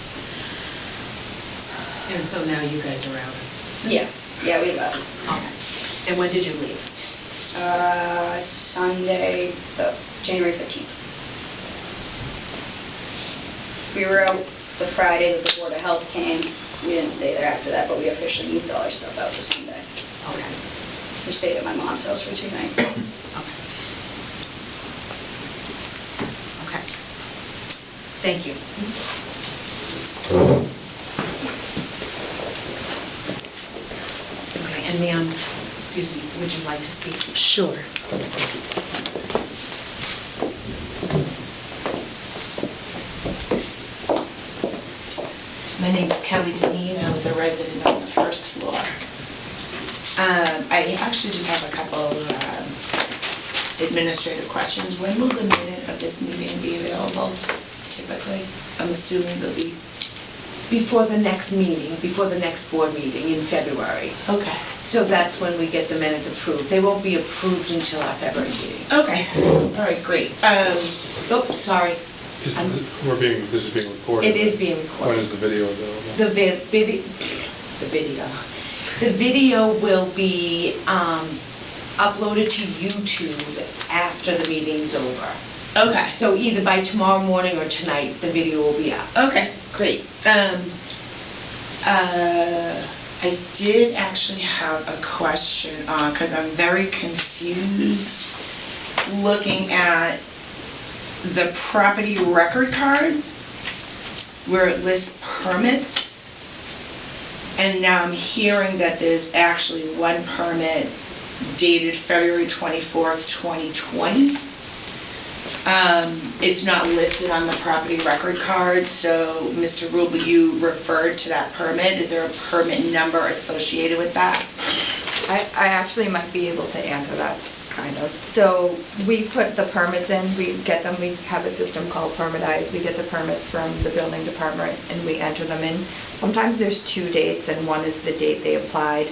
And so now you guys are out. Yeah, we left. Okay. And when did you leave? Sunday, January 15th. We were out the Friday that the Board of Health came. We didn't stay there after that, but we officially moved all our stuff out the Sunday. Okay. We stayed at my mom's house for 2 nights. Okay. Okay. Thank you. Okay, and ma'am, excuse me, would you like to speak? Sure. My name's Kelly Deneen. I was a resident on the first floor. I actually just have a couple administrative questions. When will the minute of this meeting be available typically? I'm assuming they'll be, Before the next meeting, before the next board meeting in February. okay, So that's when we get the minutes approved. They won't be approved until our February meeting. okay, all right, great. Oops, sorry. This is being recorded. It is being When recorded. is the video available? The video will be uploaded to YouTube after the meeting's over. Okay. So either by tomorrow morning or tonight, the video will be up. Okay, great. I did actually have a question, because I'm very confused looking at the property record card where it lists permits. And now I'm hearing that there's actually one permit dated February 24th, 2020. It's not listed on the property record card, so Mr. Rubel, you referred to that permit. Is there a permit number associated with that? I actually might be able to answer that, kind of. So we put the permits in, we get them, we have a system called Permitize. We get the permits from the building department and we enter them in. Sometimes there's 2 dates and one is the date they applied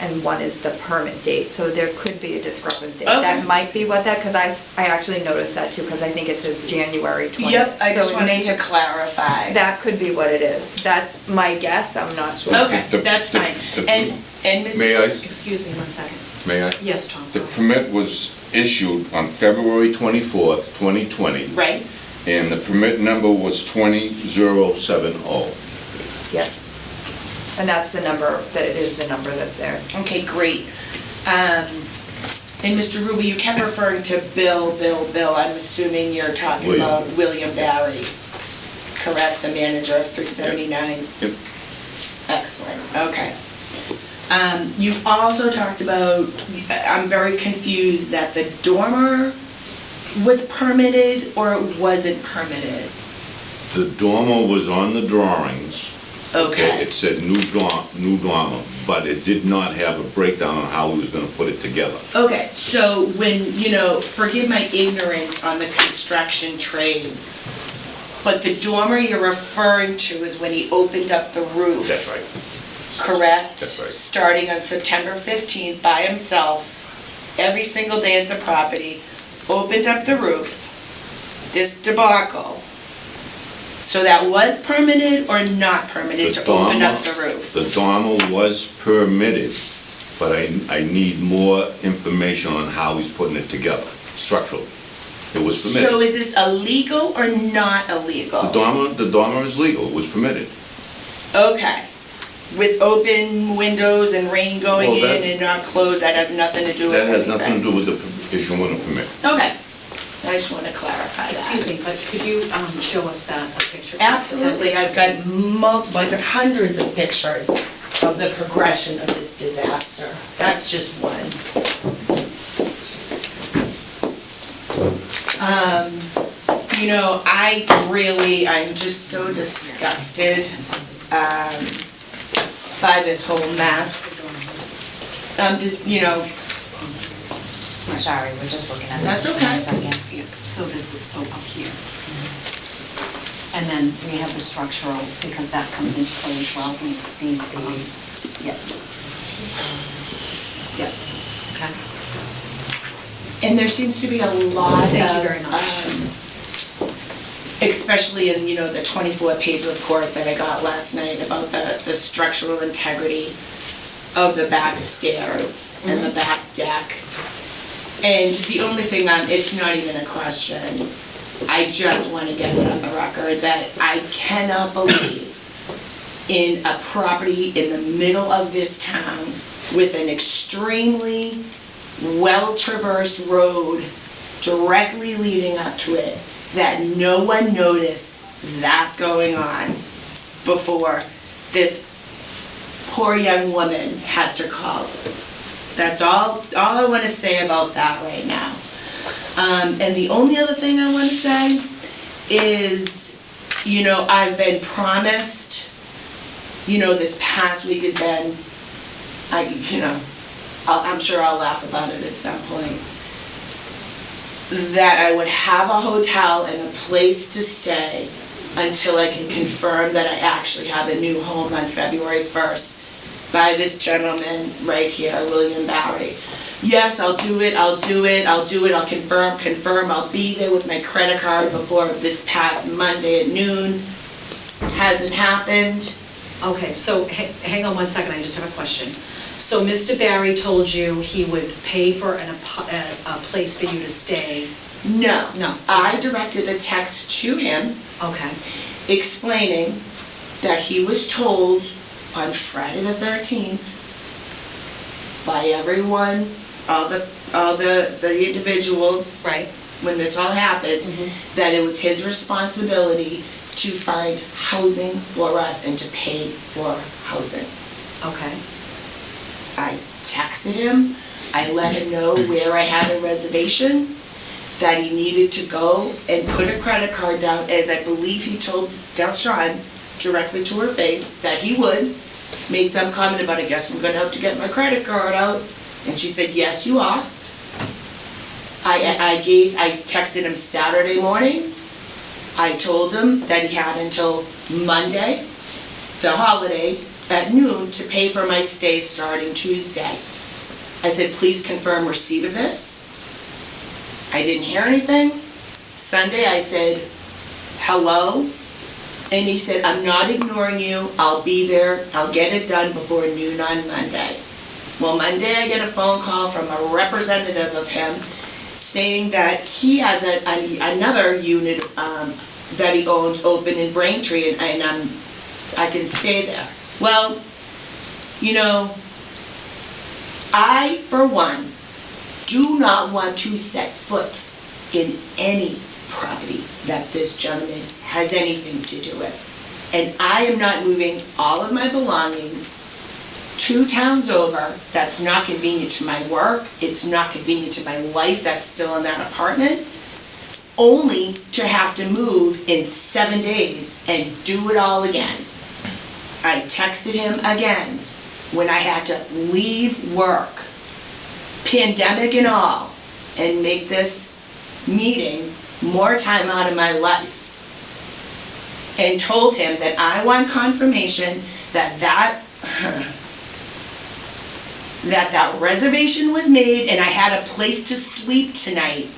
and one is the permit date. So there could be a discrepancy. Okay. That might be what that, because I actually noticed that too, because I think it says January 20th. Yep, I So just it wanted may- to clarify. That could be what it is. That's my guess, I'm not sure. Okay, that's fine. And Ms. May I, Excuse me one second. may I? Yes, Tom. The permit was issued on February 24th, 2020. Right? And the permit number was 20070. Yep. And that's the number, that it is the number that's there. Okay, great. And Mr. Ruby, you kept referring to Bill. I'm assuming you're talking William. about William Barry, correct? The manager of 379? Yep. Excellent, okay. You also talked about, I'm very confused that the dormer was permitted or it wasn't permitted? The dormer was on the drawings. Okay. It said new dormer, but it did not have a breakdown on how we was gonna put it together. Okay, so when, forgive my ignorance on the construction trade, but the dormer you're referring to is when he opened up the roof? That's right. Correct? That's right. Starting on September 15th by himself, every single day at the property, opened up the roof, this debacle. So that was permitted or not permitted The to open up dormer- the roof? The dormer was permitted, but I need more information on how he's putting it together, structurally. It was So permitted. is this illegal or not illegal? The dormer is legal, it was permitted. Okay. With open windows and rain going Well, that- in and not closed, that has nothing to do with That has anything? nothing to do with the issuing of permit. Okay. I just want to clarify that. Excuse me, but could you show us that picture? Absolutely, I've got hundreds of pictures of the progression of this disaster. That's just one. I'm just so disgusted, by this whole mess. I'm just, Sorry, we're just looking at it. That's okay. So this is, so up here. And then we have the structural, because that comes into play as well, these, yes. Yep, okay. And there seems to be a lot of. Thank you very much. Especially in, the 24-page report that I got last night about the structural integrity of the back stairs and the back deck. And the only thing it's not even a question, I just want to get it on the record that I cannot believe in a property in the middle of this town with an extremely well-traversed road directly leading up to it, that no one noticed that going on before this poor young woman had to call. That's all I want to say about that right now. And the only other thing I want to say is, I've been promised, this past week has been, I'm sure I'll laugh about it at some point, that I would have a hotel and a place to stay until I can confirm that I actually have a new home on February 1st by this gentleman right here, William Barry. Yes, I'll do it, I'll confirm, I'll be there with my credit card before this past Monday at noon. Hasn't happened. Okay, so hang on one second, I just have a question. So Mr. Barry told you he would pay for a place for you to stay? No. No. I directed a text to him Okay, explaining that he was told on Friday the 13th by everyone, all the individuals, right. when this all happened, that it was his responsibility to find housing for us and to pay for housing. Okay, I texted him, I let him know where I had a reservation, that he needed to go and put a credit card down, as I believe he told Delshon directly to her face that he would. Made some comment about, I guess I'm gonna have to get my credit card out, and she said, yes, you are. I texted him Saturday morning. I told him that he had until Monday, the holiday, at noon to pay for my stay starting Tuesday. I said, please confirm receipt of this. I didn't hear anything. Sunday I said, hello? And he said, I'm not ignoring you, I'll be there, I'll get it done before noon on Monday. Well, Monday I get a phone call from a representative of him saying that he has another unit that he owns open in Braintree, and I can stay there. Well, you know, I, for one, do not want to set foot in any property that this gentleman has anything to do with. And I am not moving all of my belongings 2 towns over. That's not convenient to my work. It's not convenient to my life that's still in that apartment. Only to have to move in 7 days and do it all again. I texted him again when I had to leave work, pandemic and all, and make this meeting more time out of my life. And told him that I want confirmation that that reservation was made and I had a place to sleep tonight.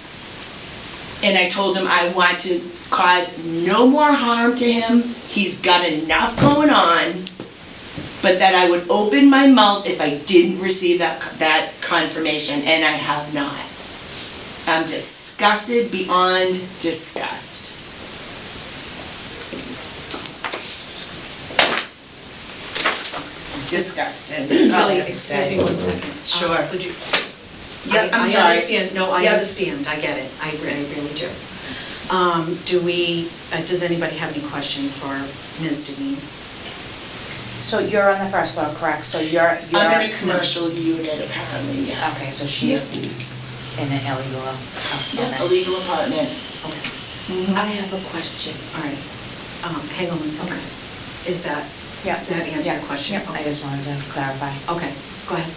And I told him I want to cause no more harm to him. He's got enough going on. But that I would open my mouth if I didn't receive that confirmation, and I have not. I'm disgusted beyond disgust. Disgusted, that's all I have to say. Excuse me 1 second. Sure. Would you? Yep, I'm I sorry. understand, no, I Yep. understand, I get it, I really do. Does anybody have any questions for Ms. Devine? So you're on the first floor, correct? So you're. I'm in a commercial unit apparently, yeah. Okay, so she's in an illegal Yeah, apartment. a legal apartment. Okay, I have a question. all right. Hang on 1 second. Is that, Yeah. that answer your question? Yep, I just wanted to clarify. Okay, go ahead.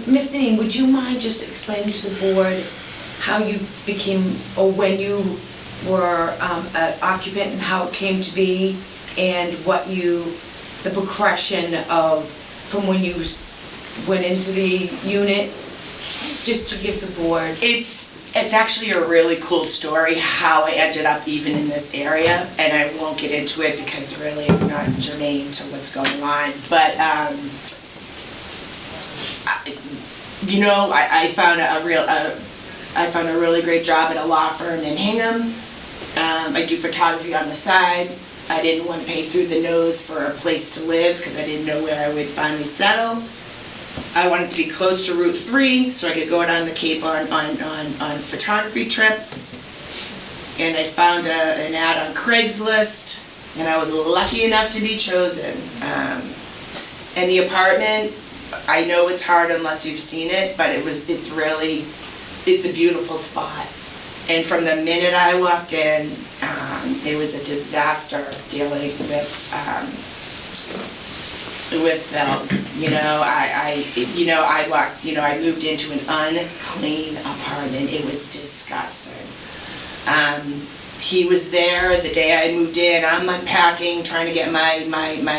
Ms. Dean, would you mind just explaining to the board how you became, or when you were an occupant and how it came to be, and what the progression of, from when you went into the unit, just to give the board. It's actually a really cool story how I ended up even in this area, and I won't get into it because really it's not germane to what's going on. But I found a really great job at a law firm in Hingham. I do photography on the side. I didn't want to pay through the nose for a place to live because I didn't know where I would finally settle. I wanted to be close to Route 3 so I could go down the Cape on photography trips. And I found an ad on Craigslist, and I was lucky enough to be chosen. And the apartment, I know it's hard unless you've seen it, but it's a beautiful spot. And from the minute I walked in, it was a disaster dealing with them. I moved into an unclean apartment. It was disgusting. He was there the day I moved in. I'm unpacking, trying to get my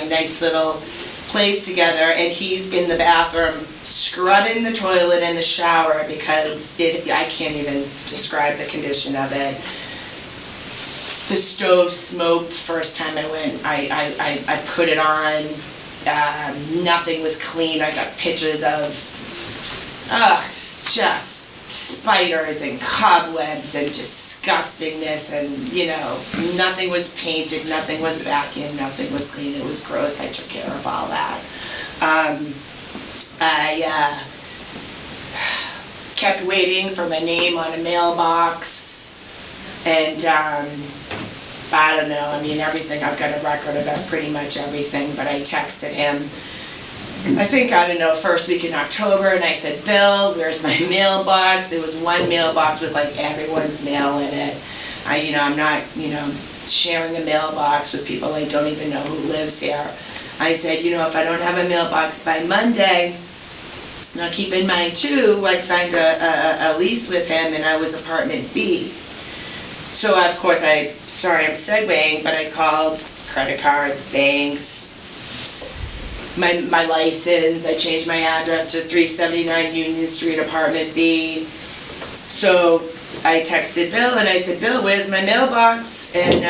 nice little place together, and he's in the bathroom scrubbing the toilet and the shower because I can't even describe the condition of it. The stove smoked first time I went. I put it on. Nothing was clean. I got pictures of just spiders and cobwebs and disgustingness, and nothing was painted, nothing was vacuumed, nothing was clean. It was gross. I took care of all that. I kept waiting for my name on a mailbox, and I don't know, everything, I've got a record of pretty much everything, but I texted him, first week in October, and I said, Bill, where's my mailbox? There was one mailbox with everyone's mail in it. I'm not, sharing a mailbox with people I don't even know who lives here. I said, if I don't have a mailbox by Monday, now keep in mind too, I signed a lease with him and I was apartment B. So of course I'm segueing, but I called credit cards, banks, my license, I changed my address to 379 Union Street, apartment B. So I texted Bill and I said, Bill, where's my mailbox? And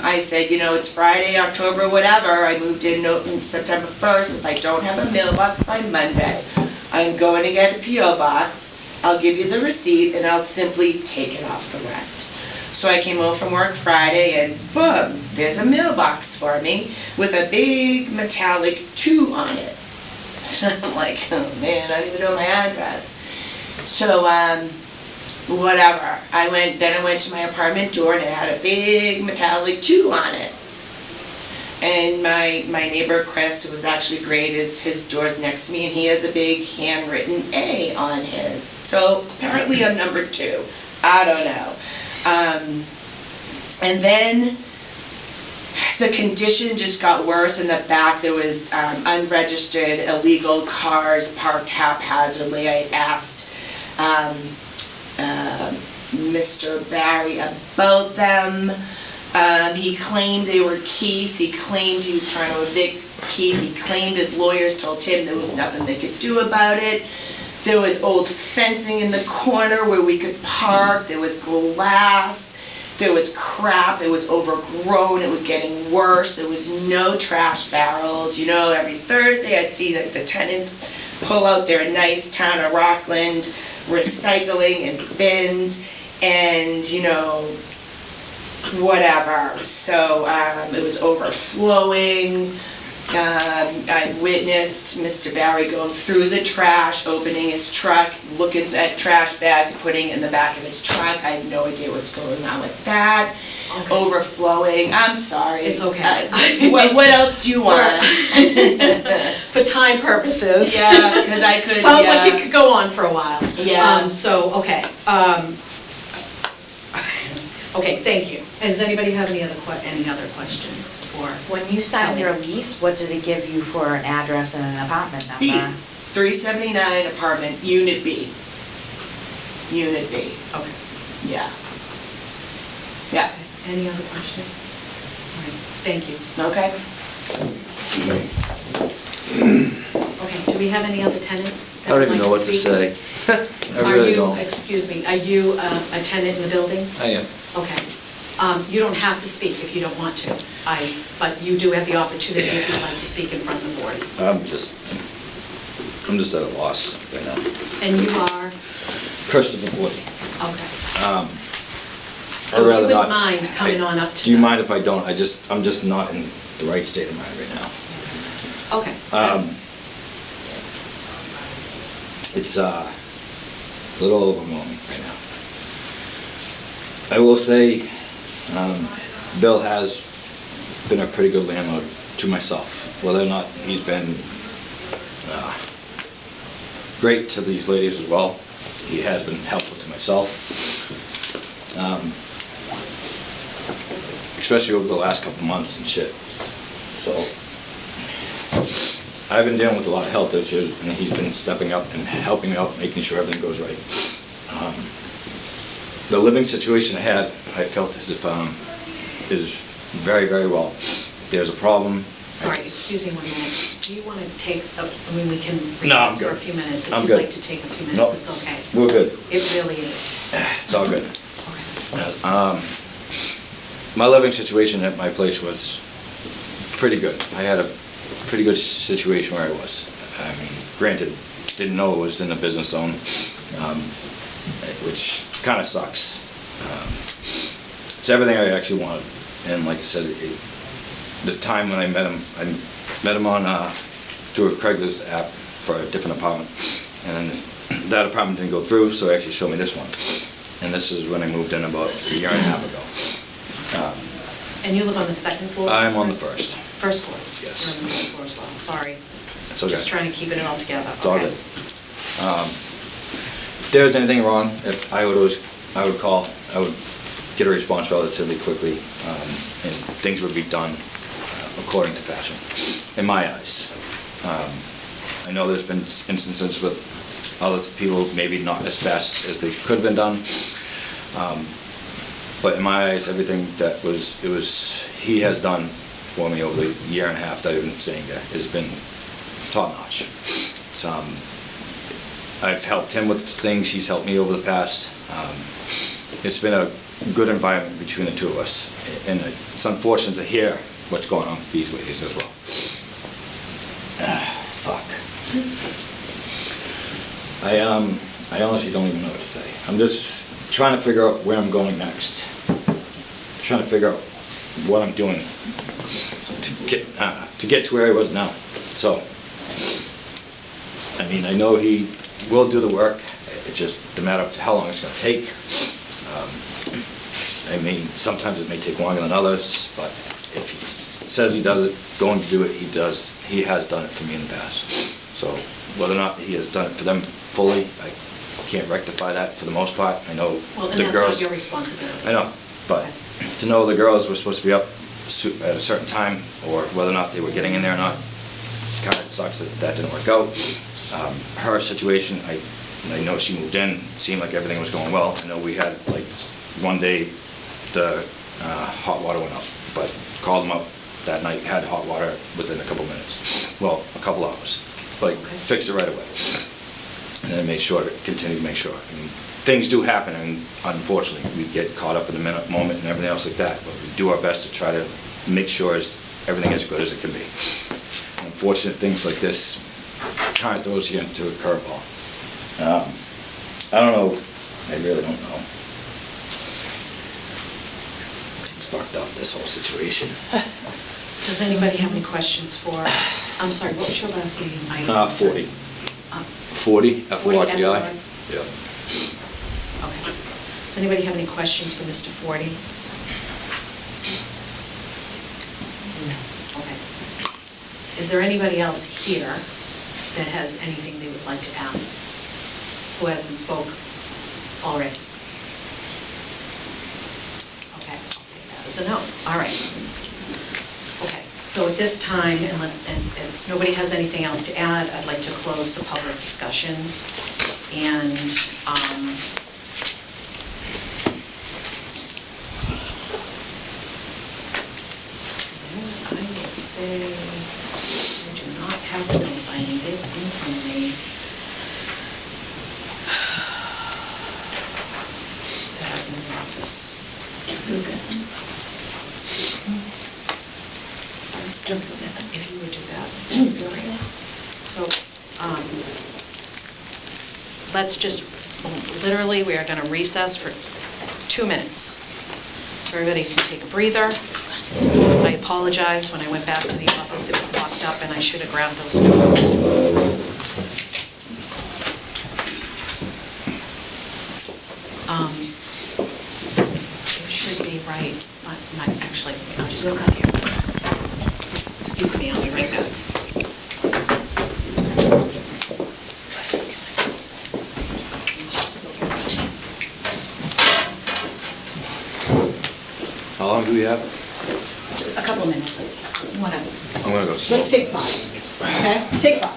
I said, it's Friday, October, whatever. I moved in September 1st. If I don't have a mailbox by Monday, I'm going to get a P.O. box I'll give you the receipt and I'll simply take it off the rent. So I came home from work Friday and boom, there's a mailbox for me with a big metallic 2 on it. I'm like, oh man, I don't even know my address. So, whatever. I went to my apartment door and it had a big metallic 2 on it. And my neighbor Chris, who was actually great, his door's next to me, and he has a big handwritten A on his. So apparently I'm number 2. I don't know. And then the condition just got worse. In the back there was unregistered illegal cars parked haphazardly. I asked Mr. Barry about them. He claimed they were keys. He claimed he was trying to evict keys. He claimed his lawyers told him there was nothing they could do about it. There was old fencing in the corner where we could park. There was glass. There was crap. It was overgrown. It was getting worse. There was no trash barrels. You know, every Thursday I'd see that the tenants pull out their nice town of Rockland recycling and bins and, you know, whatever. So it was overflowing. I witnessed Mr. Barry going through the trash, opening his truck, looking at trash bags, putting in the back of his truck. I have no idea what's going on with that. Okay. Overflowing. I'm sorry. It's okay. What else do you want? For time purposes. Yeah, because I could. Sounds like it could go on for a while. Yeah. Okay. Okay, thank you. Does anybody have any other questions for? When you signed Kelly? your lease, what did it give you for an address and an apartment B, number? 379 apartment, Unit B. Unit B. Okay. Yeah. Yeah. Any other questions? All right, thank you. Okay. Okay, do we have any other tenants? I don't even know what to say. I really don't. Excuse me, are you a tenant in the building? I am. Okay. You don't have to speak if you don't want to. But you do have the opportunity if you'd like to speak in front of the board. I'm just at a loss right now. And you are? Christopher Wood. Okay. I'd So if rather you wouldn't not- mind coming on up to Do you the- mind if I don't? I'm just not in the right state of mind right now. Okay. It's a little overwhelming right now. I will say, Bill has been a pretty good landlord to myself. Whether or not he's been great to these ladies as well, he has been helpful to myself. Especially over the last couple months and shit. So, I've been dealing with a lot of health issues, and he's been stepping up and helping me out, making sure everything goes right. The living situation I had, I felt as if is very, very well. There's a problem. Sorry, excuse me 1 minute. Do you want to take, we can No, I'm recess for a good. few minutes. I'm If good. you'd like to take a few Nope. minutes, it's okay. We're good. It really is. It's all good. Okay. My living situation at my place was pretty good. I had a pretty good situation where I was. I mean, granted, didn't know it was in a business zone, which kind of sucks. It's everything I actually wanted. And like I said, the time when I met him on through a Craigslist app for a different apartment, and then that apartment didn't go through, so he actually showed me this one. And this is when I moved in about a year and a half ago. And you live on the second floor? I'm on the first. First floor? Yes. You're on the first floor as well, sorry. It's okay. Just trying to keep it all together. It's all Okay. good. If there was anything wrong, I would call. I would get a response relatively quickly, and things would be done according to fashion, in my eyes. I know there's been instances with other people, maybe not as fast as they could have been done. But in my eyes, everything that he has done for me over the year and a half that I've been staying there has been top-notch. I've helped him with things, he's helped me over the past. It's been a good environment between the two of us, and it's unfortunate to hear what's going on with these ladies as well. Fuck. I honestly don't even know what to say. I'm just trying to figure out where I'm going next. Trying to figure out what I'm doing to get to where I was now. So, I mean, I know he will do the work. It's just a matter of how long it's going to take. I mean, sometimes it may take longer than others, but if he says he does it, going to do it, he does. He has done it for me in the past. So whether or not he has done it for them fully, I can't rectify that for the most part. I know Well, and the that's girls. not your responsibility. I know, but to know the girls were supposed to be up at a certain time, or whether or not they were getting in there or not, kind of sucks that that didn't work out. Her situation, I know she moved in, seemed like everything was going well. I know we had, like, one day, the hot water went up, but called them up that night, had hot water within a couple minutes. Well, a couple hours. Like, fixed it right away. And then made sure, continued to make sure. I mean, things do happen, and unfortunately, we get caught up in the moment and everything else like that, but we do our best to try to make sure everything is as good as it can be. Unfortunate things like this kind of throws you into a curveball. I don't know. I really don't know. It's fucked up, this whole situation. Does anybody have any questions for, I'm sorry, what was your last name? 40. 40, F-O-R-T-I. Yeah. Okay. Does anybody have any questions for Mr. Forty? No. Okay. Is there anybody else here that has anything they would like to add, who hasn't spoke already? Okay, I'll take that as a no. All right. Okay, so at this time, unless nobody has anything else to add, I'd like to close the public discussion. And I would say I do not have the notes. I need it in front of me. That in the office. If you would do that. So, let's just, literally, we are going to recess for 2 minutes. So everybody can take a breather. I apologize, when I went back to the office, it was locked up and I should have grabbed those notes. It should be right, actually, I'll just go cut here. Excuse me, I'll be right back. How long do we have? A couple minutes. Whatever. I'm gonna go slow. Let's take 5. Okay? Take 5.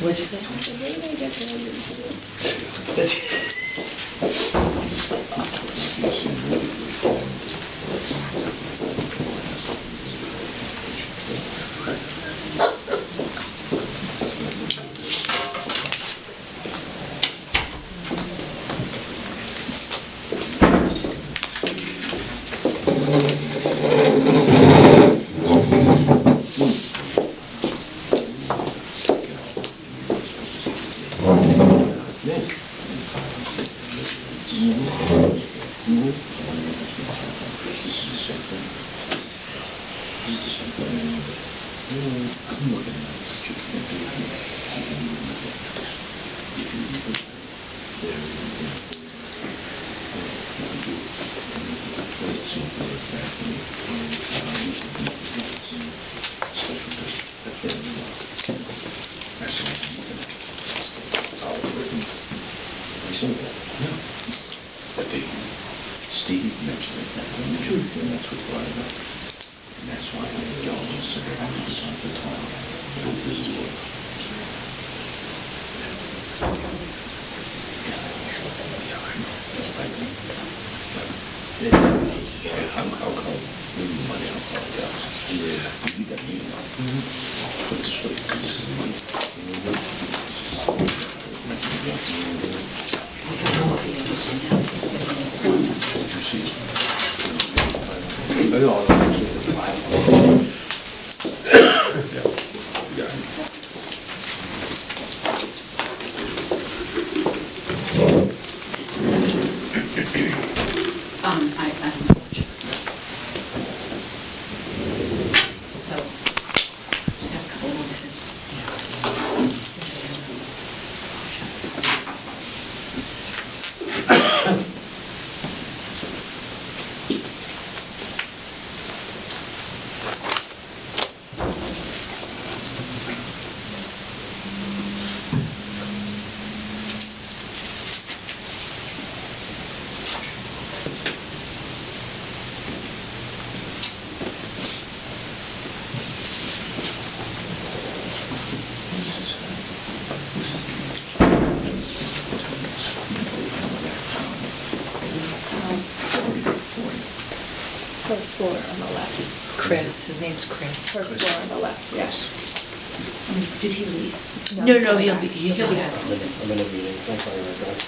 What'd you say? Steve mentioned it, and that's what brought it up. That's why I don't consider it on the top. This is what. I'll call money, I'll call it out. Yeah. You got me, put this way, this is money. Did you see? I don't know what you. So, just have a couple more minutes. First floor on the left. Chris, his name's Chris. First floor on the left, yes. Did he leave? No, he'll be back. I'm in a meeting, I'm sorry about that.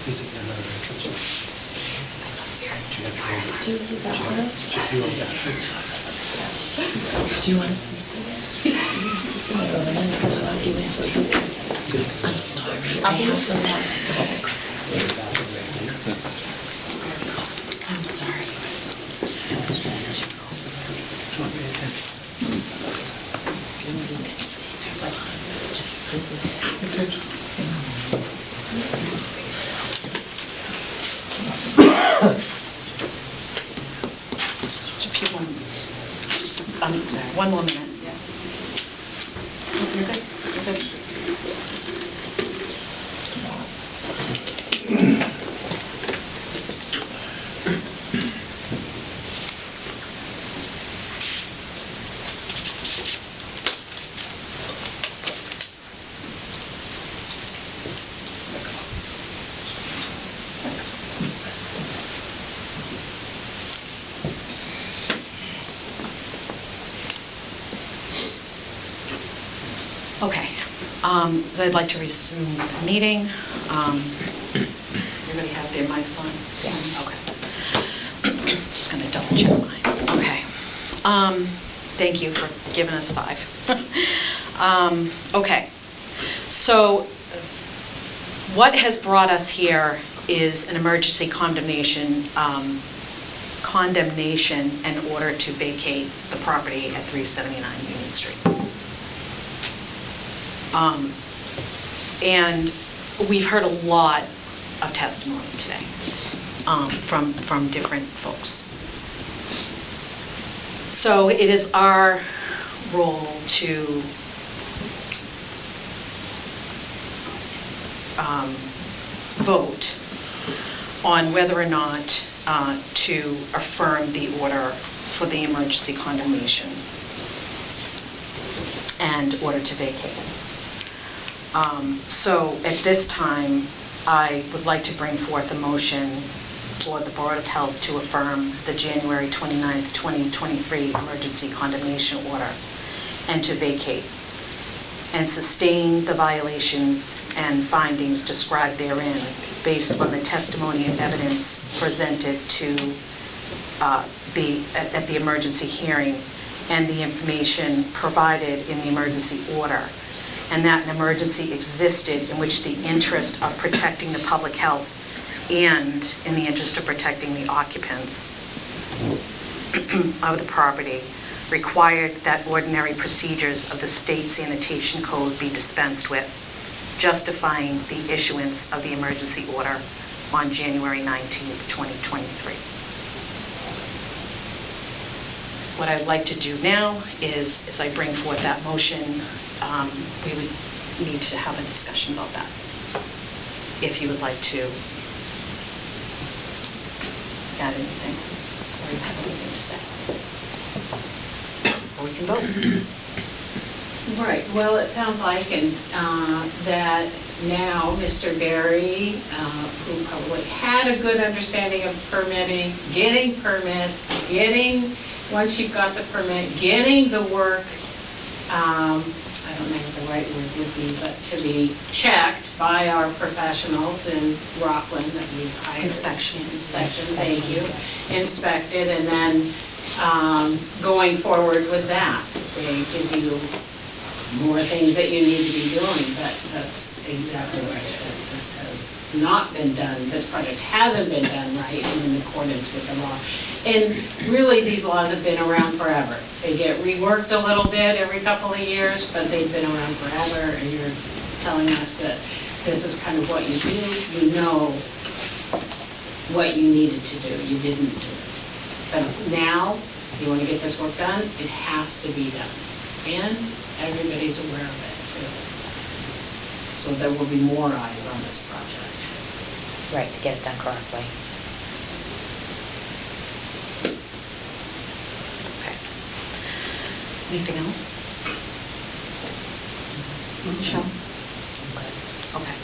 Is it another entrance? Do you want to sleep? I'm sorry. I have to I'm sorry. Just one more minute. You're good. You're good. Okay, so I'd like to resume the meeting. Everybody have their mics on? Yes. Okay. Just gonna double check mine. Okay. Thank you for giving us 5. Okay, so what has brought us here is an emergency condemnation in order to vacate the property at 379 Union Street. And we've heard a lot of testimony today from different folks. So it is our role to vote on whether or not to affirm the order for the emergency condemnation and order to vacate. So at this time, I would like to bring forth a motion for the Board of Health to affirm the January 29th, 2023 emergency condemnation order and to vacate and sustain the violations and findings described therein based on the testimony and evidence presented to at the emergency hearing and the information provided in the emergency order, and that an emergency existed in which the interest of protecting the public health and in the interest of protecting the occupants of the property required that ordinary procedures of the state sanitation code be dispensed with, justifying the issuance of the emergency order on January 19th, 2023. What I'd like to do now is, as I bring forth that motion, we would need to have a discussion about that. If you would like to add anything, or you have anything to say. Or we can vote. Right, well, it sounds like, that now Mr. Berry, who probably had a good understanding of permitting, getting permits, once you've got the permit, getting the work, I don't know what the right word would be, but to be checked by our professionals in Rockland that we've hired. Inspection, thank you. Inspected, and then going forward with that. They give you more things that you need to be doing, but that's exactly right. This has not been done, this project hasn't been done right in accordance with the law. And really, these laws have been around forever. They get reworked a little bit every couple of years, but they've been around forever, and you're telling us that this is kind of what you do. You know what you needed to do, you didn't do it. But now, if you want to get this work done, it has to be done. And everybody's aware of it too. So there will be more eyes on this project. Right, to get it done correctly. Okay. Anything else? Michelle? Okay.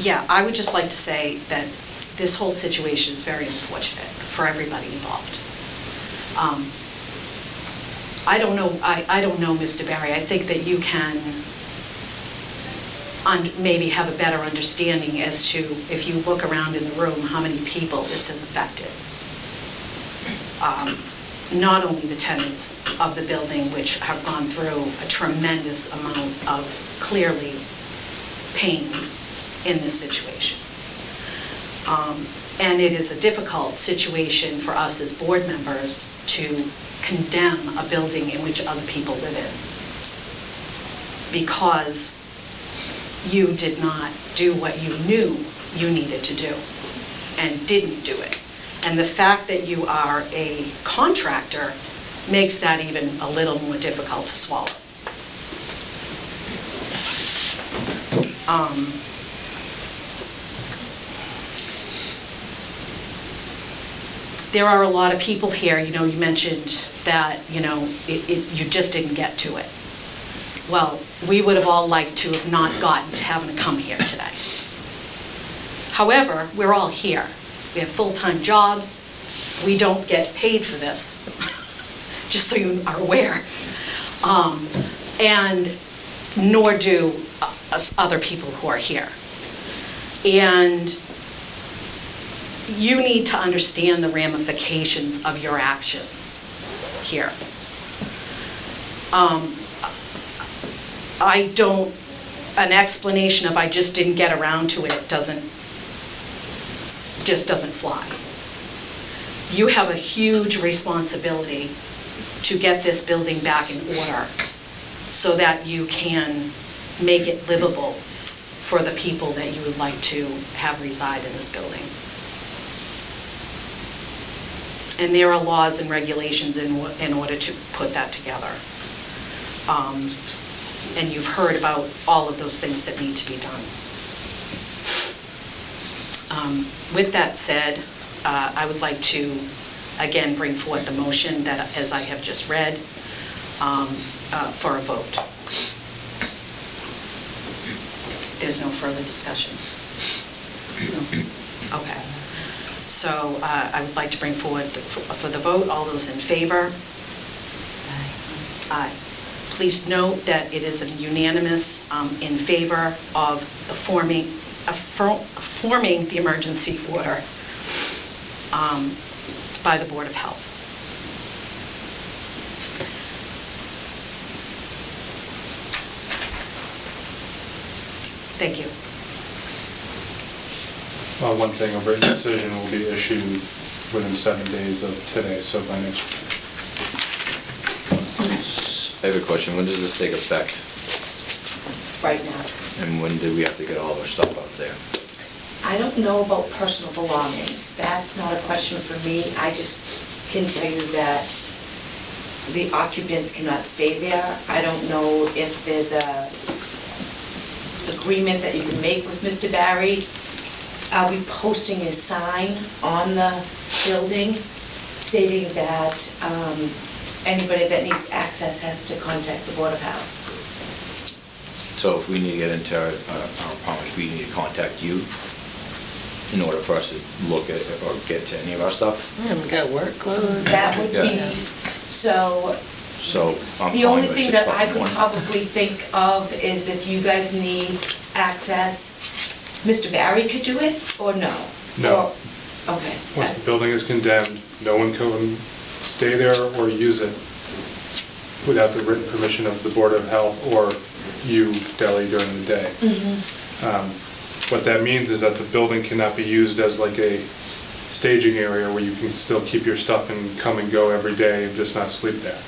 Yeah, I would just like to say that this whole situation is very unfortunate for everybody involved. I don't know, Mr. Barry, I think that you can maybe have a better understanding as to, if you look around in the room, how many people this has affected. Not only the tenants of the building, which have gone through a tremendous amount of clearly pain in this situation. And it is a difficult situation for us as board members to condemn a building in which other people live in, because you did not do what you knew you needed to do and didn't do it. And the fact that you are a contractor makes that even a little more difficult to swallow. There are a lot of people here, you mentioned that, you just didn't get to it. Well, we would have all liked to have not gotten to having to come here today. However, we're all here. We have full-time jobs. We don't get paid for this, just so you are aware. And nor do other people who are here. And you need to understand the ramifications of your actions here. An explanation of I just didn't get around to it doesn't fly. You have a huge responsibility to get this building back in order so that you can make it livable for the people that you would like to have reside in this building. And there are laws and regulations in order to put that together. And you've heard about all of those things that need to be done. With that said, I would like to, again, bring forth the motion that, as I have just read, for a vote. There's no further discussion? No. Okay. So I would like to bring forward for the vote, all those in favor? Aye. Please note that it is a unanimous in favor of the forming the emergency order by the Board of Health. Thank you. One thing, a written decision will be issued within 7 days of today, so by next week. I have a question. When does this take effect? Right now. And when do we have to get all our stuff out there? I don't know about personal belongings. That's not a question for me. I just can tell you that the occupants cannot stay there. I don't know if there's a agreement that you can make with Mr. Barry. I'll be posting a sign on the building stating that anybody that needs access has to contact the Board of Health. So if we need to get into our apartments, we need to contact you in order for us to look at or get to any of our stuff? We got work clothes. That would be, Yeah. so So I'm the calling only you at thing 6 that o'clock I in the could morning. probably think of is if you guys need access, Mr. Barry could do it, or no? No. Or- Okay. Once the building is condemned, no one can stay there or use it without the written permission of the Board of Health or you, Deli, during the day. What that means is that the building cannot be used as like a staging area where you can still keep your stuff and come and go every day and just not sleep there.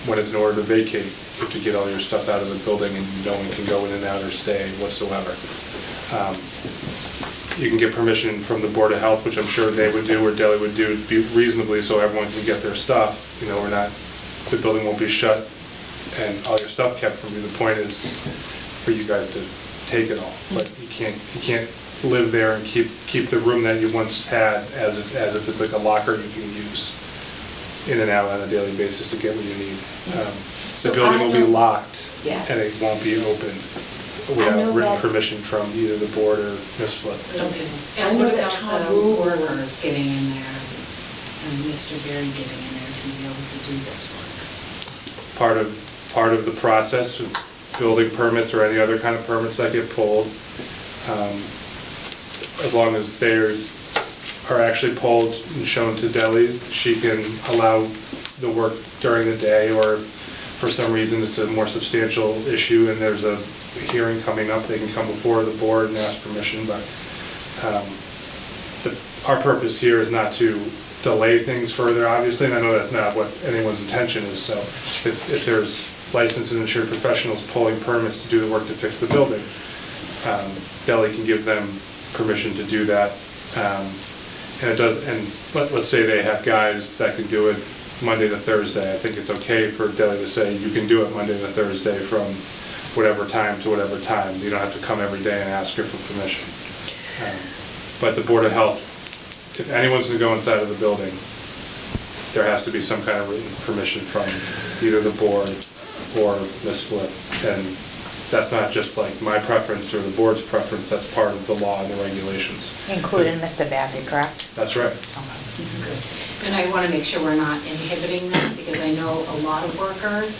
When it's in order to vacate, you have to get all your stuff out of the building and no one can go in and out or stay whatsoever. You can get permission from the Board of Health, which I'm sure they would do, or Deli would do, reasonably so everyone can get their stuff. You know, the building won't be shut and all your stuff kept from you. The point is for you guys to take it all, but you can't live there and keep the room that you once had as if it's like a locker you can use in and out on a daily basis to get what you need. So The building will be I know- locked Yes. and it won't be open know without written that- permission from either the board or Ms. Flip. Okay. I And know what that about Tom the Rule- workers getting in there and Mr. Berry getting in there to be able to do this work? Part of the process of building permits or any other kind of permits that get pulled, as long as they are actually pulled and shown to Deli, she can allow the work during the day, or for some reason it's a more substantial issue and there's a hearing coming up, they can come before the board and ask permission, but our purpose here is not to delay things further, obviously, and I know that's not what anyone's intention is, so if there's licensed and insured professionals pulling permits to do the work to fix the building, Deli can give them permission to do that. And it does, and let's say they have guys that can do it Monday to Thursday. I think it's okay for Deli to say, you can do it Monday to Thursday from whatever time to whatever time. You don't have to come every day and ask her for permission. But the Board of Health, if anyone's gonna go inside of the building, there has to be some kind of written permission from either the board or Ms. Flip. And that's not just like my preference or the board's preference, that's part of the law and the regulations. Including Mr. Barry, correct? That's right. And I want to make sure we're not inhibiting that, because I know a lot of workers,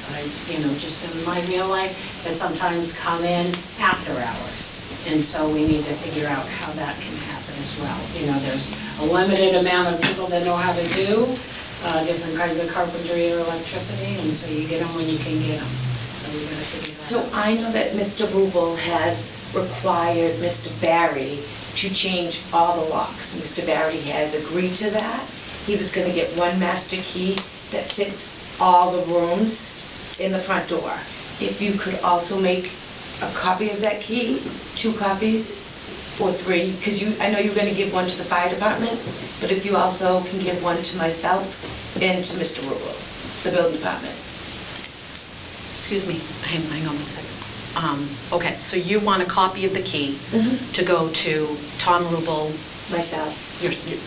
just in my real life, that sometimes come in after hours. And so we need to figure out how that can happen as well. There's a limited amount of people that know how to do different kinds of carpentry or electricity, and so you get them when you can get them. So we gotta figure that So out. I know that Mr. Rubel has required Mr. Barry to change all the locks. Mr. Barry has agreed to that. He was gonna get one master key that fits all the rooms in the front door. If you could also make a copy of that key, 2 copies, or 3, because I know you're gonna give one to the fire department, but if you also can give one to myself and to Mr. Rubel, the building department. Excuse me, hang on 1 second. Okay, so you want a copy of the key to go to Tom Rubel, Myself,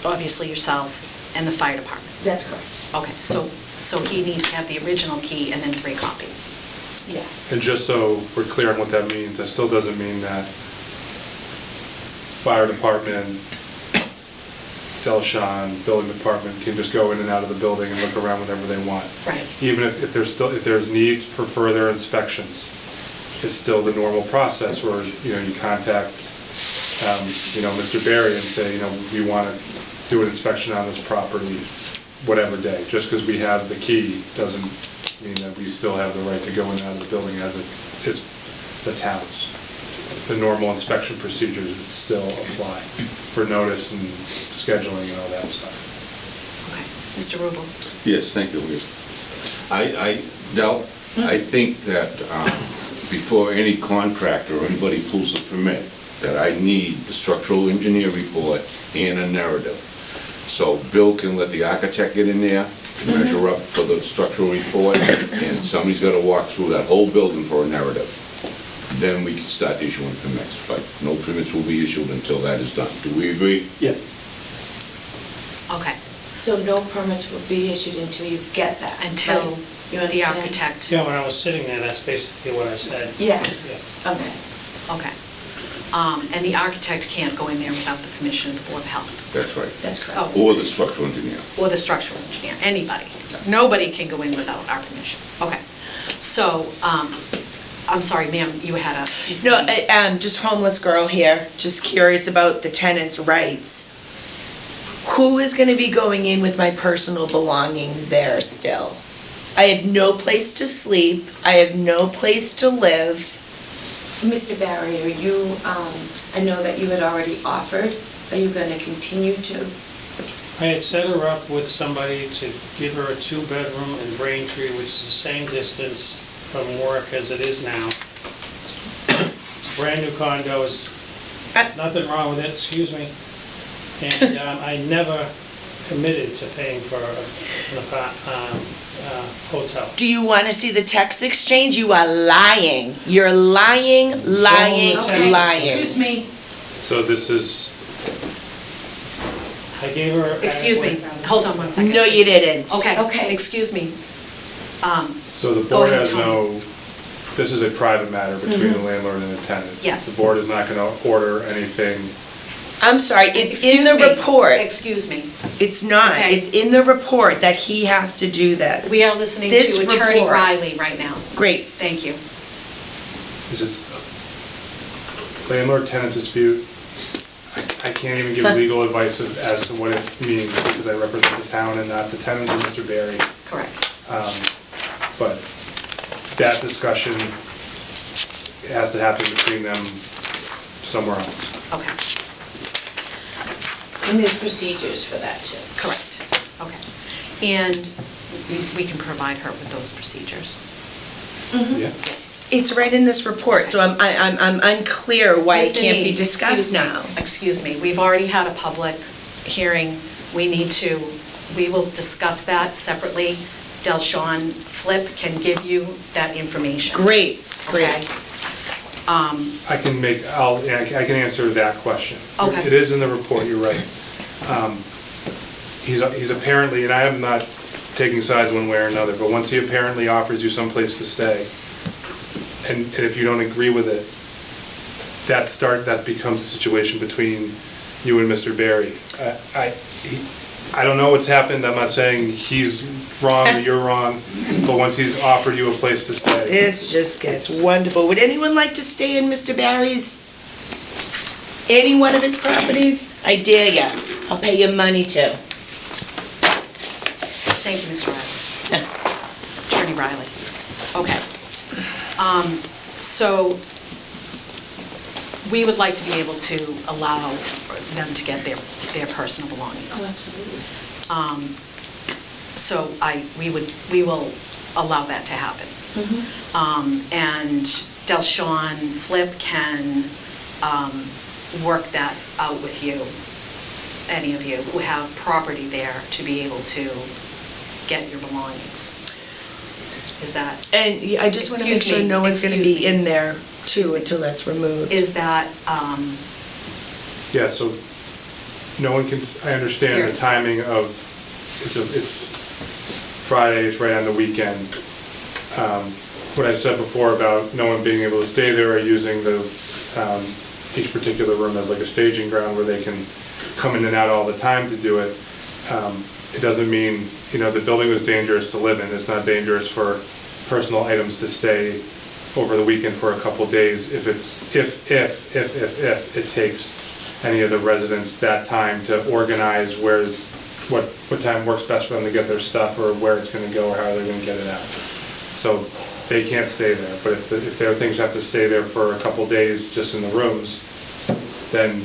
obviously yourself, and the fire department? that's correct, Okay, so he needs to have the original key and then 3 copies. yeah. And just so we're clear on what that means, that still doesn't mean that fire department, Delshawn, building department can just go in and out of the building and look around whenever they want. Right. Even if there's need for further inspections, it's still the normal process where, you contact, Mr. Barry and say, we want to do an inspection on this property, whatever day. Just because we have the key doesn't mean that we still have the right to go in and out of the building as if it's the town's. The normal inspection procedures would still apply for notice and scheduling and all that stuff. Okay, Mr. Rubel? Yes, thank you, Liz. Del, I think that before any contractor or anybody pulls a permit, that I need the structural engineer report and a narrative. So Bill can let the architect get in there, measure up for the structural report, and somebody's gotta walk through that whole building for a narrative. Then we can start issuing permits, but no permits will be issued until that is done. Do we agree? Yeah. Okay, So no permits will be issued until you get that? until Right. You the understand? architect, Yeah, when I was sitting there, that's basically what I said. Yes, Yeah. okay. okay. And the architect can't go in there without the permission of the Board of Health, That's right. That's So- correct. Or the structural engineer. or the structural engineer, anybody. Nobody can go in without our permission. Okay, so, I'm sorry, ma'am, you had a... No, just homeless girl here, just curious about the tenant's rights. Who is gonna be going in with my personal belongings there still? I have no place to sleep, I have no place to live. Mr. Barry, are you, I know that you had already offered, are you gonna continue to? I had set her up with somebody to give her a 2-bedroom in Braintree, which is the same distance from work as it is now. It's a brand new condo, there's nothing wrong with it, excuse me. And I never committed to paying for an hotel. Do you wanna see the text exchange? You are lying. You're lying, lying, Okay, lying. Excuse me, So this is, I gave her. Excuse me, hold on one second. No, you didn't. Okay, Okay. excuse me. so the Go board ahead, has Tony. no, this is a private matter between the landlord and the tenant. Yes. The board is not gonna order anything. I'm sorry, it's in the Excuse me, report. Excuse me. It's not. Okay. It's in the report that he has to do this. We are listening This to Attorney report. Riley right now. Great. Thank you. Is it landlord-tenant dispute? I can't even give legal advice as to what it means because I represent the town and not the tenant or Mr. Barry. Correct. But that discussion has to happen between them somewhere else. Okay, and there's procedures for that too. correct. Okay. And we can provide her with those procedures. Yeah? Yes. It's right in this report, so I'm unclear why it Mr. can't be Neate, discussed excuse me, now. Excuse me, we've already had a public hearing. We will discuss that separately. Delshawn Flip can give you that information. Great, Okay? great. I can answer that question. Okay. It is in the report, you're right. He's apparently, and I am not taking sides one way or another, but once he apparently offers you someplace to stay, and if you don't agree with it, that becomes a situation between you and Mr. Barry. I don't know what's happened, I'm not saying he's wrong or you're wrong, but once he's offered you a place to stay. This just gets wonderful. Would anyone like to stay in Mr. Barry's, any one of his properties? I dare ya. I'll pay you money to. Thank you, Mr. Riley. Attorney Riley. Okay. So we would like to be able to allow them to get their personal belongings. Absolutely. So we will allow that to happen. And Delshawn Flip can work that out with you, any of you who have property there, to be able to get your belongings. Is that, And I just wanna make Excuse sure me, no one's gonna excuse be me. in there too until that's removed. is that, Yeah, so no one can, I understand the Yes. timing of, it's Friday, it's right on the weekend. What I said before about no one being able to stay there or using each particular room as like a staging ground where they can come in and out all the time to do it, it doesn't mean, the building was dangerous to live in. It's not dangerous for personal items to stay over the weekend for a couple days if it takes any of the residents that time to organize what time works best for them to get their stuff or where it's gonna go or how they're gonna get it out. So they can't stay there, but if their things have to stay there for a couple days just in the rooms, then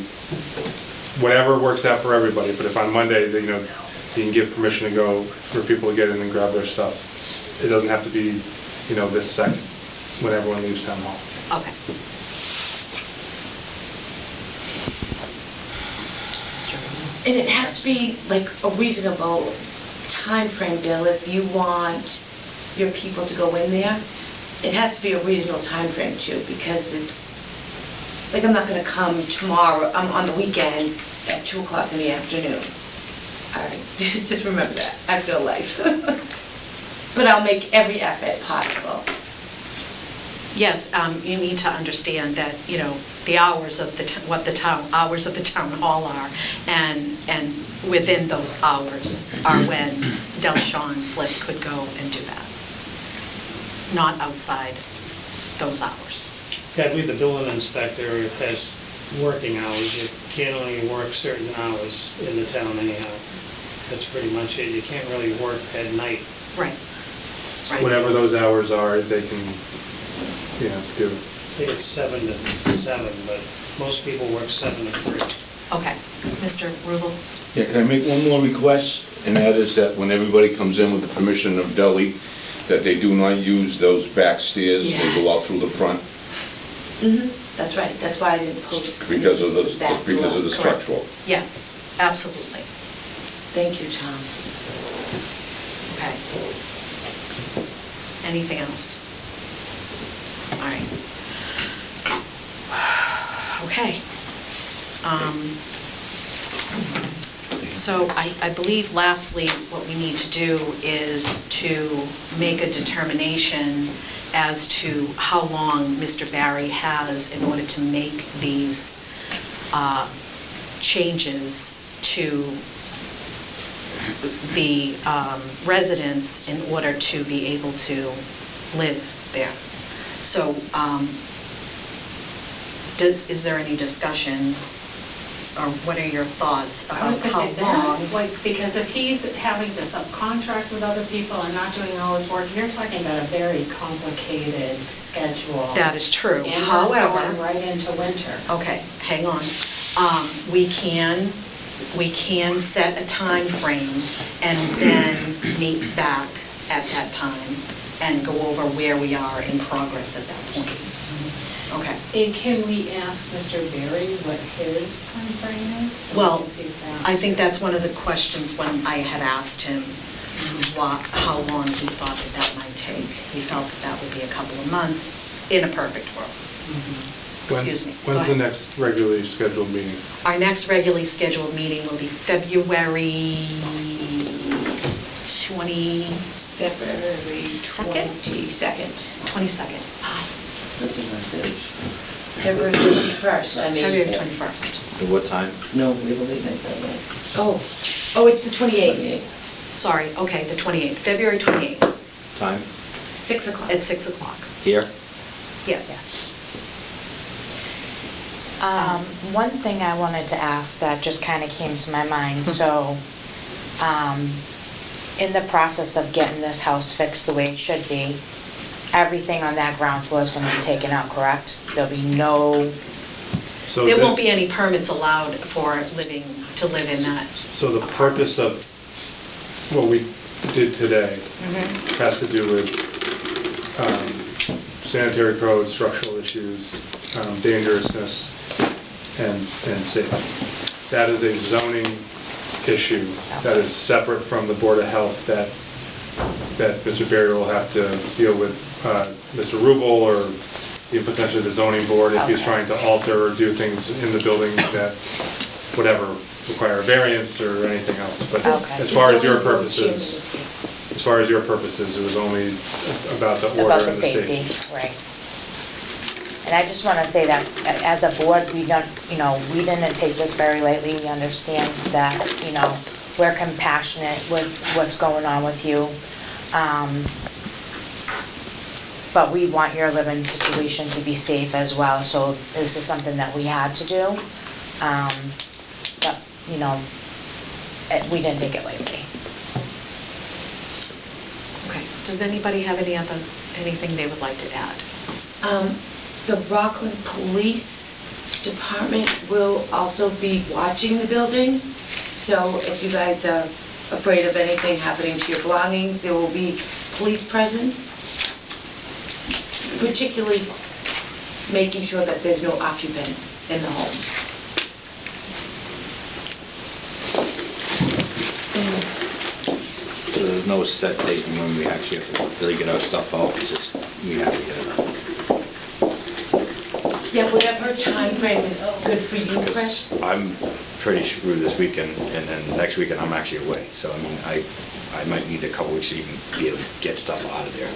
whatever works out for everybody. But if on Monday, you can give permission to go for people to get in and grab their stuff. It doesn't have to be, this second, when everyone leaves town hall. okay. Mr. And it has to be like a reasonable time frame, Bill, if you want your people to go in there. It has to be a reasonable time frame too, because it's, like, I'm not gonna come tomorrow, I'm on the weekend at 2 o'clock in the afternoon. All right, just remember that, I feel life. But I'll make every effort possible. Yes, you need to understand that, the hours of what the hours of the town hall are, and within those hours are when Delshon Flip could go and do that. Not outside those hours. Yeah, I believe the building inspector has working hours. You can't only work certain hours in the town anyhow. That's pretty much it. You can't really work at night. Right. Whatever those hours are, they can, do. I think it's 7 to 7, but most people work 7 to 3. Okay. Mr. Rubel? Yeah, can I make one more request? And that is that when everybody comes in with the permission of Deli, that they do not use those back stairs. They go out Yes. through the front That's right, that's why I didn't post. because of the back the door. Correct. structural. Yes, absolutely. Thank you, Tom. Okay. Anything else? All right. Okay. So I believe lastly, what we need to do is to make a determination as to how long Mr. Barry has in order to make these changes to the residents in order to be able to live there. So, is there any discussion, or what are your thoughts I about was gonna how say long? that, like, because if he's having to subcontract with other people and not doing all his work, you're talking about a very complicated schedule. That is true. And we're However, going right into winter. okay, hang on. We can set a time frame and then meet back at that time and go over where we are in progress at that point. Okay. And can we ask Mr. Berry what his timeframe is? So we Well, can see if I think that's one of the questions when I had asked him how long he thought that might take. He felt that would be a couple of months in a perfect world. Excuse me. Go When's the ahead. next regularly scheduled meeting? Our next regularly scheduled meeting will be February 22nd. February Second? 22nd. That's a message. February 21st, I mean. February 21st. At what time? No, we believe it that way. Oh, it's the 28th. Sorry, okay, the 28th, February 28th, Time? 6 o'clock. at 6 o'clock. Here? Yes. One thing I wanted to ask that just kind of came to my mind, so, in the process of getting this house fixed the way it should be, everything on that ground floor is gonna be taken out, correct? There'll be no, So There this- won't be any permits allowed for to live in that. So the purpose of what we did today has to do with sanitary codes, structural issues, dangerousness, and safety. That is a zoning issue that is separate from the Board of Health that Mr. Barry will have to deal with Mr. Rubel or even potentially the zoning board if he's Okay. trying to alter or do things in the building that, whatever, require a variance or anything else. But Okay. as far as your purposes, it was only about the order about and the the safety. safety, right? And I just wanna say that as a board, we don't, we didn't take this very lightly. We understand that, we're compassionate with what's going on with you. But we want your living situation to be safe as well, so this is something that we had to do. But, we didn't take it lightly. Okay. Does anybody have anything they would like to add? The Rockland Police Department will also be watching the building. So if you guys are afraid of anything happening to your belongings, there will be police presence, particularly making sure that there's no occupants in the home. there's no set date when we actually have to really get our stuff out, it's just, we have to get it out. Yeah, whatever time frame is good for you, Chris. I'm pretty screwed this weekend, and then next weekend I'm actually away, so I mean, I might need a couple weeks to even be able to get stuff out of there.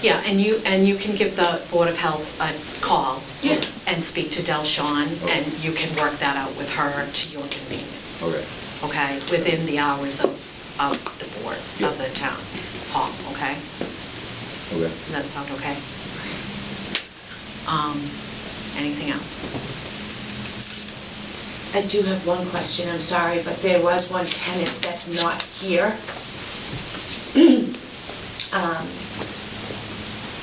Yeah, and you can give the Board of Health a call. Yeah. And speak to Delshon, and you can work that out with her to your convenience. Okay. Okay, within the hours of the board, Yeah. of the town hall, okay? Okay. Does that sound okay? Anything else? I do have one question, I'm sorry, but there was one tenant that's not here.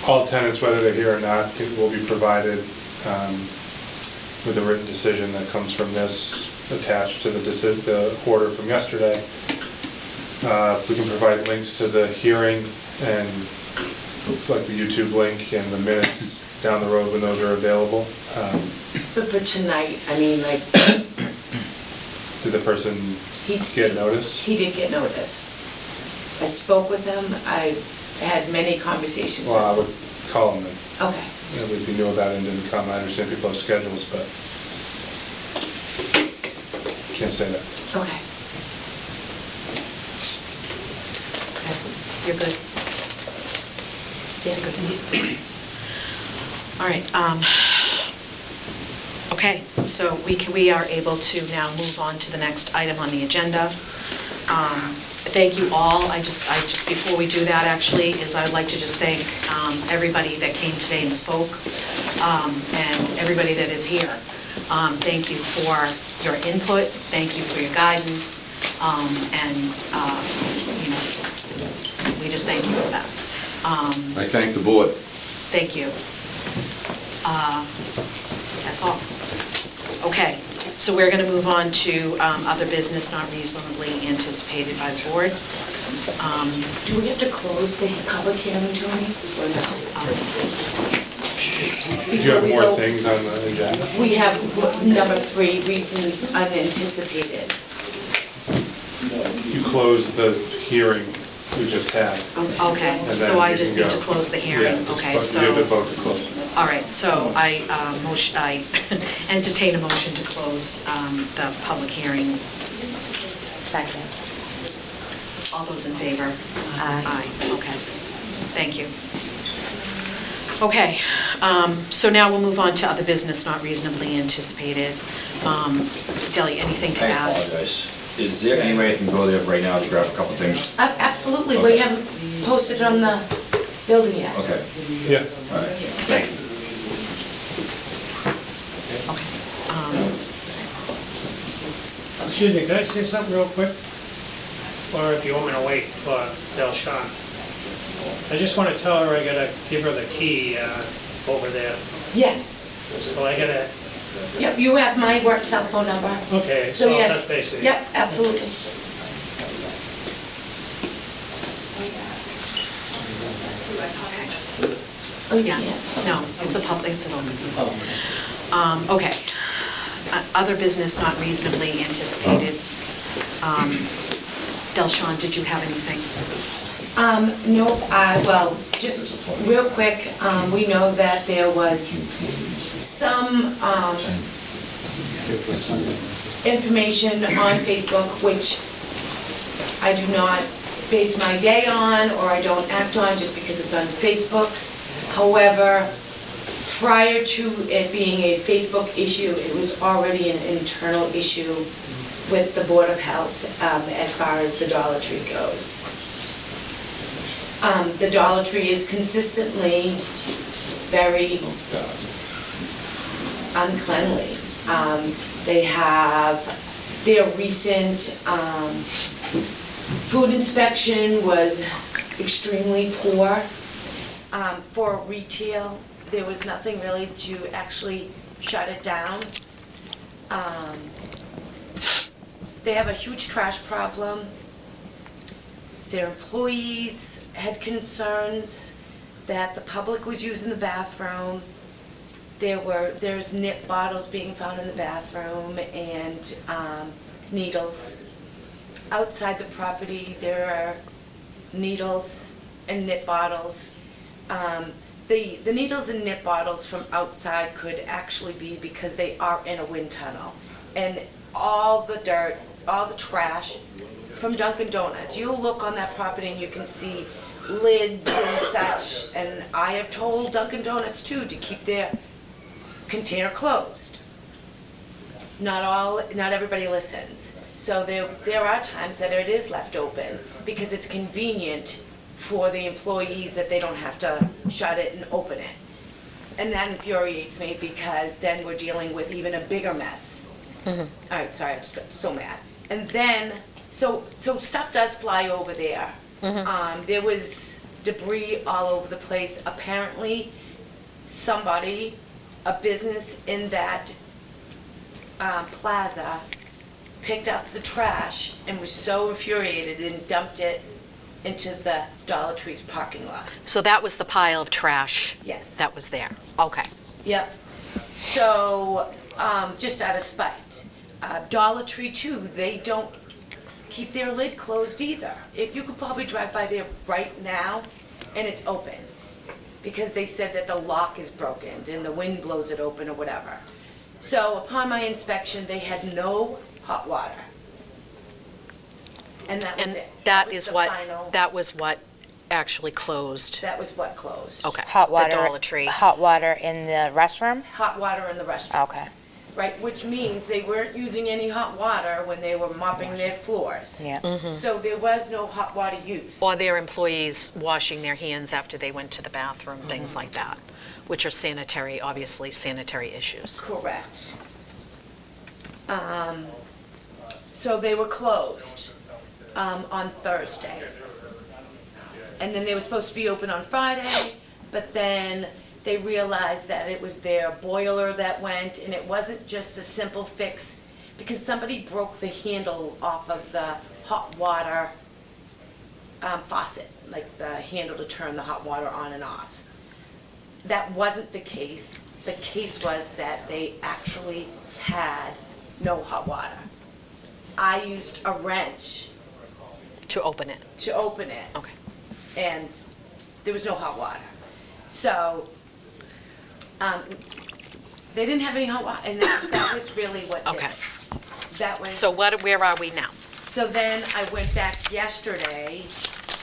All tenants, whether they're here or not, will be provided with a written decision that comes from this attached to the order from yesterday. We can provide links to the hearing and like the YouTube link and the minutes down the road when those are available. But for tonight, I mean, like, Did the person get notice? he did get notice. I spoke with him, I had many conversations with Well, I him. would call him then. Okay, If you knew about it and didn't come, I understand people have schedules, but can't say that. okay. Okay, you're good. Yeah. All right, okay, so we are able to now move on to the next item on the agenda. Thank you all. I just, before we do that, actually, is I'd like to just thank everybody that came today and spoke, and everybody that is here. Thank you for your input, thank you for your guidance, and, you know, we just thank you for that. I thank the board. Thank you. That's all. Okay, so we're going to move on to other business not reasonably anticipated by the board. Do we have to close the public hearing, Tony, or no? Do you have more things on the agenda? We have number 3, reasons unanticipated. You closed the hearing we just had. Okay, And so then I you just can need to go. close the hearing. Yeah, just Okay, vote- so. You have to vote to close. All right, so I entertain a motion to close the public hearing. Second. All those in favor? Aye. Okay, thank you. Okay, so now we'll move on to other business not reasonably anticipated. Deli, anything to I add? apologize. Is there any way I can go there right now to grab a couple things? Absolutely, we Okay. haven't posted it on the building yet. Okay, Yeah. all right, thank you. Okay. Excuse me, can I say something real quick? Or if you want me to wait for Delshon? I just want to tell her I gotta give her the key over there. Yes, So I gotta, yep, you have my work cell phone number. okay, So, so I'll yeah. touch base with you. Yep, absolutely. Oh, you Yeah, can't. no, it's a public, it's an open meeting. Okay. Other business not reasonably anticipated. Delshon, did you have anything? Nope, well, just real quick, we know that there was some, information on Facebook which I do not base my day on, or I don't act on just because it's on Facebook. However, prior to it being a Facebook issue, it was already an internal issue with the Board of Health, as far as the Dollar Tree goes. The Dollar Tree is consistently very uncleanly. They have, their recent food inspection was extremely poor. For retail, there was nothing really to actually shut it down. They have a huge trash problem. Their employees had concerns that the public was using the bathroom. There's nip bottles being found in the bathroom and needles. Outside the property, there are needles and nip bottles. The needles and nip bottles from outside could actually be because they are in a wind tunnel. And all the dirt, all the trash from Dunkin' Donuts, you'll look on that property and you can see lids and such. And I have told Dunkin' Donuts too to keep their container closed. Not everybody listens. So there are times that it is left open because it's convenient for the employees that they don't have to shut it and open it. And that infuriates me because then we're dealing with even a bigger mess. All right, sorry, I just got so mad. And then, so stuff does fly over there. There was debris all over the place. Apparently, somebody, a business in that plaza, picked up the trash and was so infuriated and dumped it into the Dollar Tree's parking lot. So that was the pile of trash? Yes. That was there? Okay. Yep. So, just out of spite. Dollar Tree too, they don't keep their lid closed either. If you could probably drive by there right now and it's open because they said that the lock is broken and the wind blows it open or whatever. So upon my inspection, they had no hot water. And that was And it. that was is the what, final- that was what actually closed? That was what closed. Okay. Hot water. The Dollar Tree. Hot water in the restroom? Hot water in the restaurant. Okay. Right, which means they weren't using any hot water when they were mopping their floors. Yeah. So there was no hot water use. Or their employees washing their hands after they went to the bathroom, things like that, which are sanitary, obviously sanitary issues. Correct. So they were closed on Thursday. And then they were supposed to be open on Friday, but then they realized that it was their boiler that went, and it wasn't just a simple fix, because somebody broke the handle off of the hot water faucet, like the handle to turn the hot water on and off. That wasn't the case. The case was that they actually had no hot water. I used a wrench To open it? to open it, Okay. and there was no hot water. So, they didn't have any hot water, and that was really what did Okay. it. That was. So where are we now? So then I went back yesterday,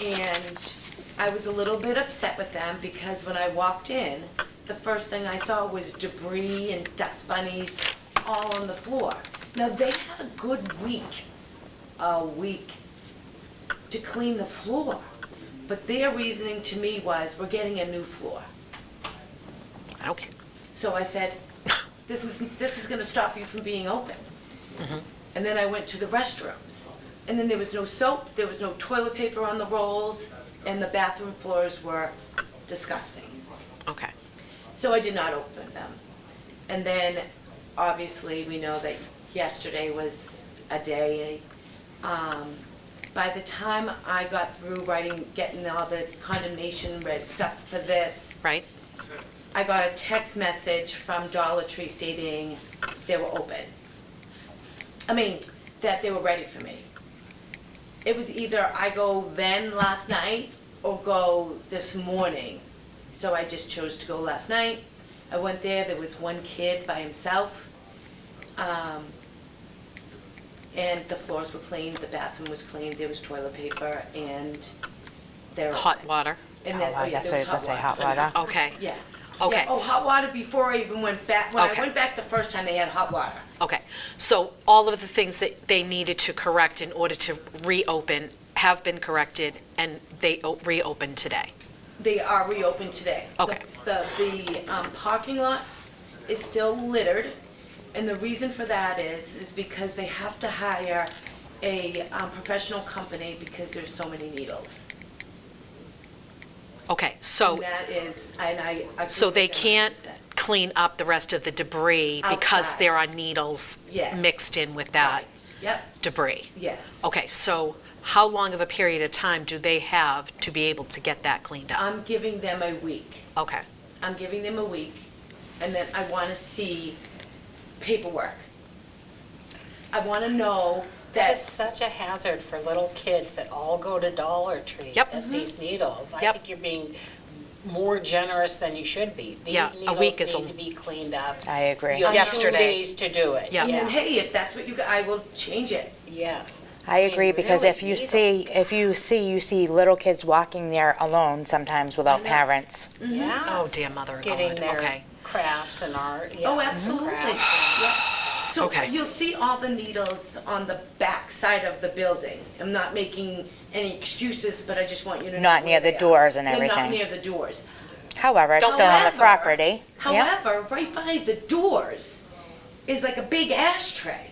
and I was a little bit upset with them because when I walked in, the first thing I saw was debris and dust bunnies all on the floor. Now, they had a good week to clean the floor, but their reasoning to me was, we're getting a new floor. Okay. So I said, this is gonna stop you from being open. And then I went to the restrooms, and then there was no soap, there was no toilet paper on the rolls, and the bathroom floors were disgusting. Okay. So I did not open them. And then, obviously, we know that yesterday was a day. By the time I got through getting all the condemnation read stuff for this, Right? I got a text message from Dollar Tree stating they were open. I mean, that they were ready for me. It was either I go then last night or go this morning. So I just chose to go last night. I went there was one kid by himself. And the floors were cleaned, the bathroom was cleaned, there was toilet paper, and there. Hot water? And then, oh yeah, That's there what I was was gonna say, hot water. Okay. Yeah. Okay. Yeah, oh, hot water before I even went back. When I Okay. went back the first time, they had hot water. Okay. So all of the things that they needed to correct in order to reopen have been corrected, and they reopened today? They are reopened today. Okay. The parking lot is still littered, and the reason for that is because they have to hire a professional company because there's so many needles. Okay, so, And that is, and I agree so with they them can't 100%. clean up the rest of the debris because Outside. there are needles Yes. mixed in with that Right. Yep, debris? yes. Okay, so how long of a period of time do they have to be able to get that cleaned up? I'm giving them a week. Okay, I'm giving them a week, and then I want to see paperwork. I want to know That is that, such a hazard for little kids that all go to Dollar Tree. Yep. At these needles. I Yep. think you're being more generous than you should be. Yeah, These a week needles is a- need to be cleaned up. I agree. You have 2 Yesterday. days to do it. Yeah. and then, hey, if that's what I will change it. Yes. I agree, because really, if you needles. see little kids walking there alone sometimes without parents. Yes. Oh, dear mother of Getting God. their Okay. crafts and art. Yeah. Oh, absolutely. Crafts. Yeah. So Okay. you'll see all the needles on the back side of the building. I'm not making any excuses, but I just want you to know. Not near where the they are. doors and They're not everything. near the doors. However, it's still on the property. Yeah. However, right by the doors is like a big ashtray.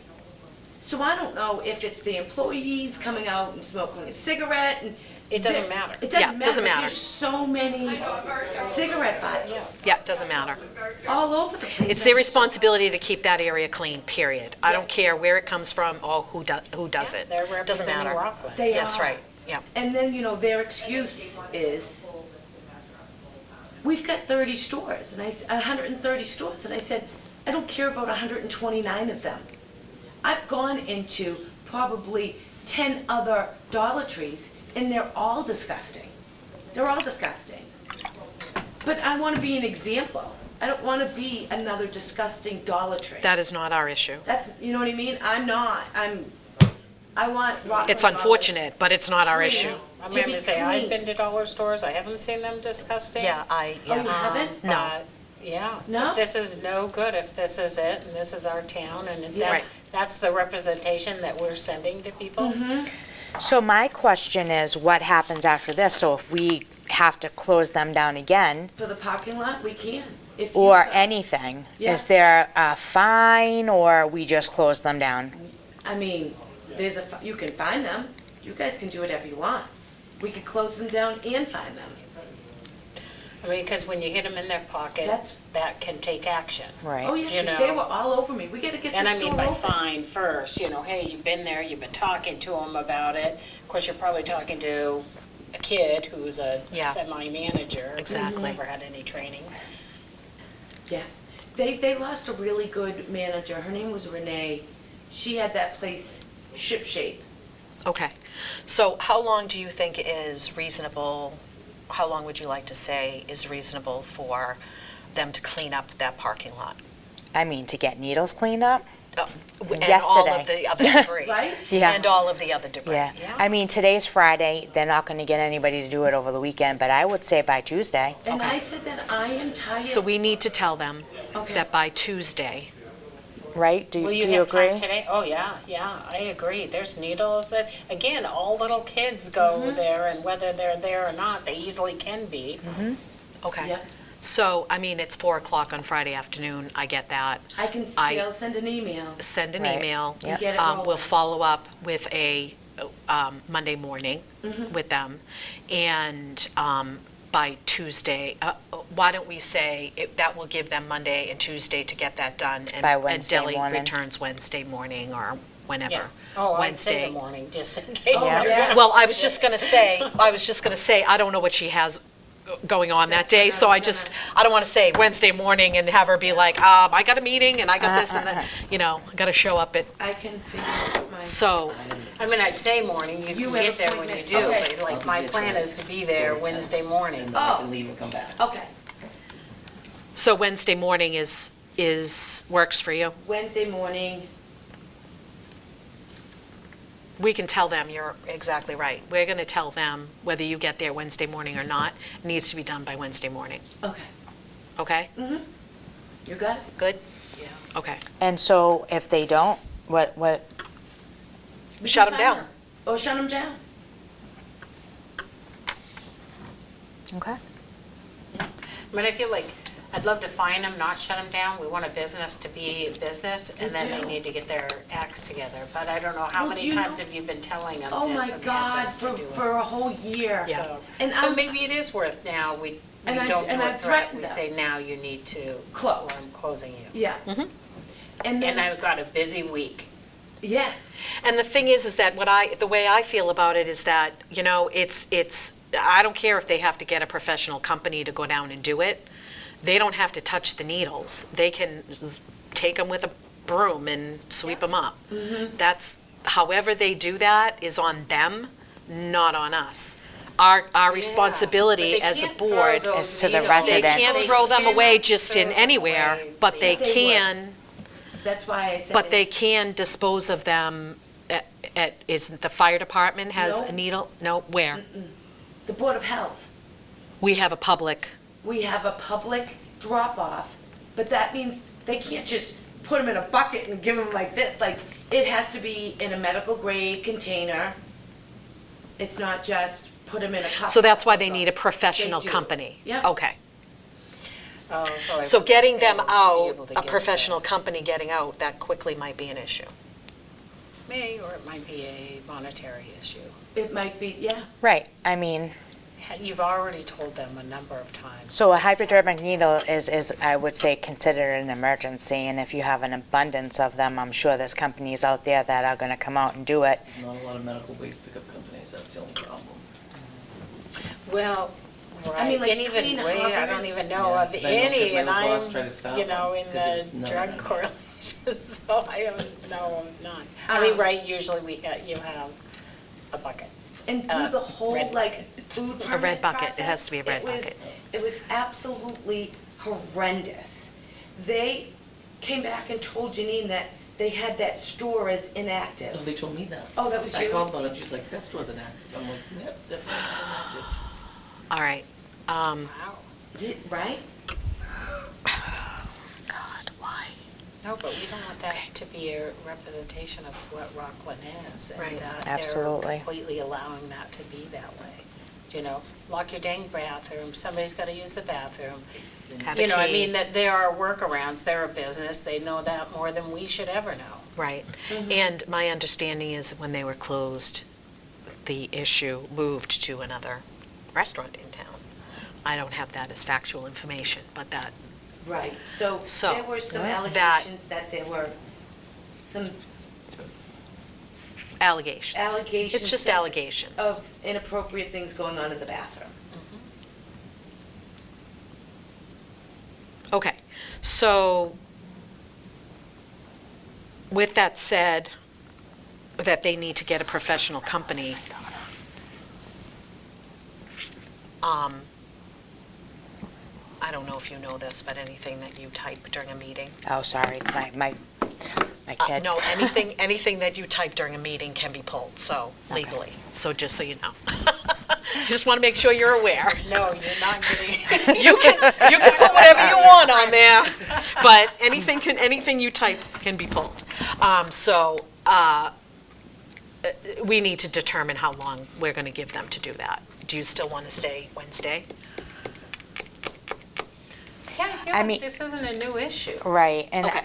So I don't know if it's the employees coming out and smoking a cigarette and. It doesn't matter. It Yeah, doesn't matter. doesn't but matter. There's so many cigarette butts Yeah, doesn't matter. all over the place. It's their responsibility to keep that area clean, period. I don't care where it comes from or who does it. They're Doesn't representing matter. Rockland. They Yes, are. right, yeah. And then, their excuse is, we've got 30 stores, and 130 stores, and I said, I don't care about 129 of them. I've gone into probably 10 other Dollar Trees, and they're all disgusting. They're all disgusting. But I want to be an example. I don't want to be another disgusting Dollar Tree. That is not our issue. That's, you know what I mean? I'm not. I want Rockland. It's unfortunate, but it's not our Tree issue. I'm to going be to say, I've clean. been to dollar stores, I haven't seen them disgusting. Oh, you haven't? No. But, yeah. No? This is no good if this is it, and this is our town, and Yeah. that's the representation that we're sending to people. So my question is, what happens after this? So if we have to close them down again, For the parking lot, we can. If you or go- anything, Yeah. is there a fine, or we just close them down? I mean, you can find them. You guys can do whatever you want. We could close them down and find them. I mean, because when you hit them in their pocket, That's- that can take action. Right. Oh, yeah, You because they know. were all over me. We gotta get And I this mean store by open. fine first, hey, you've been there, you've been talking to them about it. Of course, you're probably talking to a kid who's a Yeah. semi-manager. Who's Exactly. never had any training. Yeah. They lost a really good manager. Her name was Renee. She had that place shipshape. Okay. So how long do you think is reasonable, how long would you like to say is reasonable for them to clean up that parking lot? I mean, to get needles cleaned up? And all of Yesterday. the other debris. Right? Yeah. And all of the other debris. Yeah. I mean, today's Friday, they're not gonna get anybody to do it over the weekend, but I would say by Tuesday. And Okay. I said that I am tired. So we need to tell them Okay. that by Tuesday, Right? Do Will do you you have time agree? today? Oh, yeah, I agree. There's needles that, again, all little kids go there, and whether they're there or not, they easily can be. okay. Yep. So, I mean, it's 4 o'clock on Friday afternoon, I get that. I can I- still send an email. Send an Right. email. Yep. Get it We'll rolling. follow up with a Monday morning Mm-hmm. with them. And by Tuesday, why don't we say, that will give them Monday and Tuesday to get that done. By Wednesday And Deli morning. returns Wednesday morning or Yeah. whenever. Oh, I'd say Wednesday. the morning, just in case Oh, they're yeah. gonna Well, I was just gonna say, I don't know what she has going on that day, so I don't wanna say Wednesday morning and have her be like, I got a meeting and I got this and that, I gotta show up at, I can figure out my. so, I mean, I'd say morning, you You can have get there when you appointment. do, Okay. but like, my plan is to be there Wednesday morning. And then I can leave and come back. Okay, so Wednesday morning works for you? Wednesday morning, We can tell them, you're exactly right. We're gonna tell them whether you get there Wednesday morning or not, it needs to be done by Wednesday morning, okay. okay? You got it? Good? Yeah. Okay. And so if they don't, what, We Shut can 'em find down. Or shut them down. okay. But I feel like, I'd love to fine them, not shut them down. We want a business to be a business, and then they do. need to get their acts together. But I don't know, how Well, many do you times know- have you been telling them Oh this my and have God, them to do it? for a whole year. Yeah. So, And so I'm- maybe it is worth now, we And I- don't do and a I've threat, threatened we them. say, now you need to, Close. or I'm closing you. Yeah. And And then, I've got a busy week. yes, And the thing is that the way I feel about it is that, it's, I don't care if they have to get a professional company to go down and do it. They don't have to touch the needles. They can take them with a broom and sweep them up. That's however they do that is on them, not on us. Our responsibility But they as a can't throw board, those is to the needles. residents. they can't They throw them away cannot just in throw anywhere, away but they the- They would. can, That's why I said. but they can dispose of them isn't the fire department has No. a needle? No, where? The Board of Health. We have a public, We have a public drop-off, but that means they can't just put them in a bucket and give them like this. Like, it has to be in a medical grade container. It's not just put them in a cup. so that's why they need a professional They do. company? Yep. Okay. Oh, I So wouldn't getting be them able out, to a get professional there. company getting out, that quickly might be an issue. May, or it might be a monetary issue. It might be, yeah. Right, I mean, You've already told them a number of times. so a hypodermic needle is, I would say, considered an emergency, and if you have an abundance of them, I'm sure there's companies out there that are gonna come out and do it. There's not a lot of medical waste pickup companies, that's the only problem. Well, I right, mean, like and even Clean way, I don't Harbors. even know Yeah, of 'cause I know, 'cause any, my and little I'm, boss tried to stop you them, know, in 'cause it was the none drug of them. correlation, so I don't know of none. I mean, Um, right, usually you have a bucket. And through the whole, red like, food permit red bucket. It process, has to be a red it was- bucket. It was absolutely horrendous. They came back and told Janine that they had that store as Oh, inactive. they told me that. Oh, that was I you? called about it, she's like, that store's inactive. I'm like, yep, definitely inactive. All right. Wow. Right? God, why? No, but we don't want that to be a representation of what Rockland is. Right. And that Absolutely. they're completely allowing that to be that way. You know, lock your dang bathroom, somebody's gotta use the bathroom. Have a You know, I key. mean, that there are workarounds, they're a business, they know that more than we should ever know. Right. And my understanding is that when they were closed, the issue moved to another restaurant in town. I don't have that as factual information, but that, Right. So So, there were some that- allegations that there were some allegations. allegations. It's just that- allegations. Of inappropriate things going on in the bathroom. Okay, so with that said, that they need to get a professional company, I don't know if you know this, but anything that you type during a meeting. Oh, sorry, it's my kid. No, anything that you type during a meeting can be pulled, so legally, so just so you know. I just want to make sure you're aware. No, you're not getting. You can put whatever you want on there, but anything you type can be pulled. We need to determine how long we're going to give them to do that. Do you still want to stay Wednesday? Yeah, I feel I like mean- this isn't a new issue. Right, and Okay,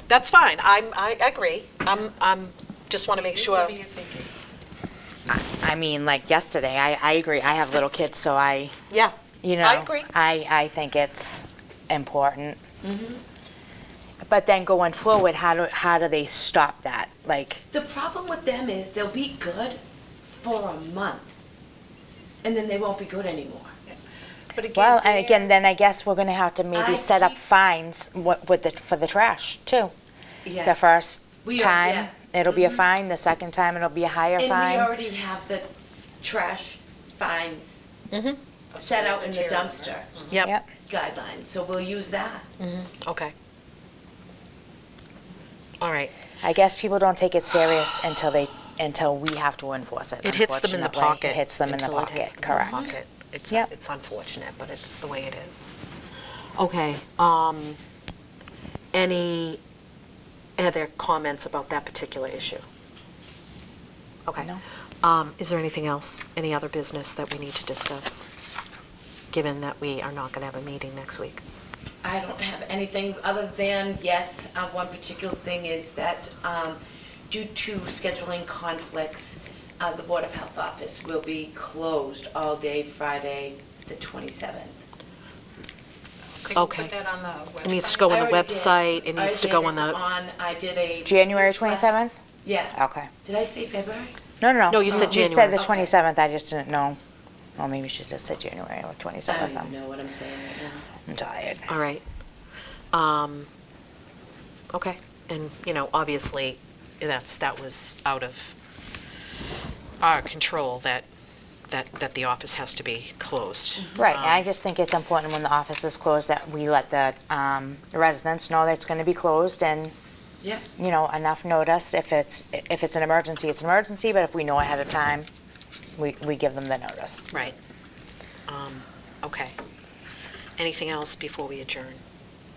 that's fine. I agree. I'm just want to make sure. What are you thinking? I mean, like yesterday, I agree, I have little kids, so Yeah, you know. I agree. I think it's important. But then going forward, how do they stop that? Like, The problem with them is they'll be good for a month, and then they won't be good anymore. But again, well, and they're- again, then I guess we're gonna have to I maybe set up keep- fines for the trash too. Yeah. The first We are- time, yeah. it'll be a fine, the second time, it'll be a higher And we fine. already have the trash fines set out in the Material, right? dumpster Yep, Yep, guidelines, so we'll use that. okay. All right. I guess people don't take it serious until we have to enforce it. It hits them in the unfortunately. pocket. It hits them in the until it hits pocket, them in the correct. pocket. It's Yep. it's unfortunate, but it's the way it is. Okay, any other comments about that particular issue? Okay. No. Is there anything else, any other business that we need to discuss, given that we are not going to have a meeting next week? I don't have anything other than, yes, one particular thing is that due to scheduling conflicts, the Board of Health office will be closed all day Friday, the 27th. Could you Okay. put that on the website? It needs to go on I the already did. website, it I needs to did. go on It's the, I did a. January 27th? Yeah. Okay. Did I say February? No. No, you said You said January. the 27th, I just didn't know. Well, maybe you should have just said January or I 27th. don't even know what I'm saying right now. I'm tired. all right. Okay, and, obviously, that was out of our control, that the office has to be closed. Right, and I just think it's important when the office is closed that we let the residents know that it's gonna be closed and, Yeah. you know, enough notice. If it's an emergency, it's an emergency, but if we know ahead of time, we give them the notice. Right. Okay. Anything else before we adjourn?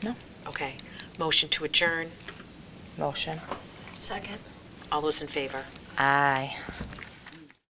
No. Okay. Motion to adjourn. Motion. Second. All those in favor? Aye.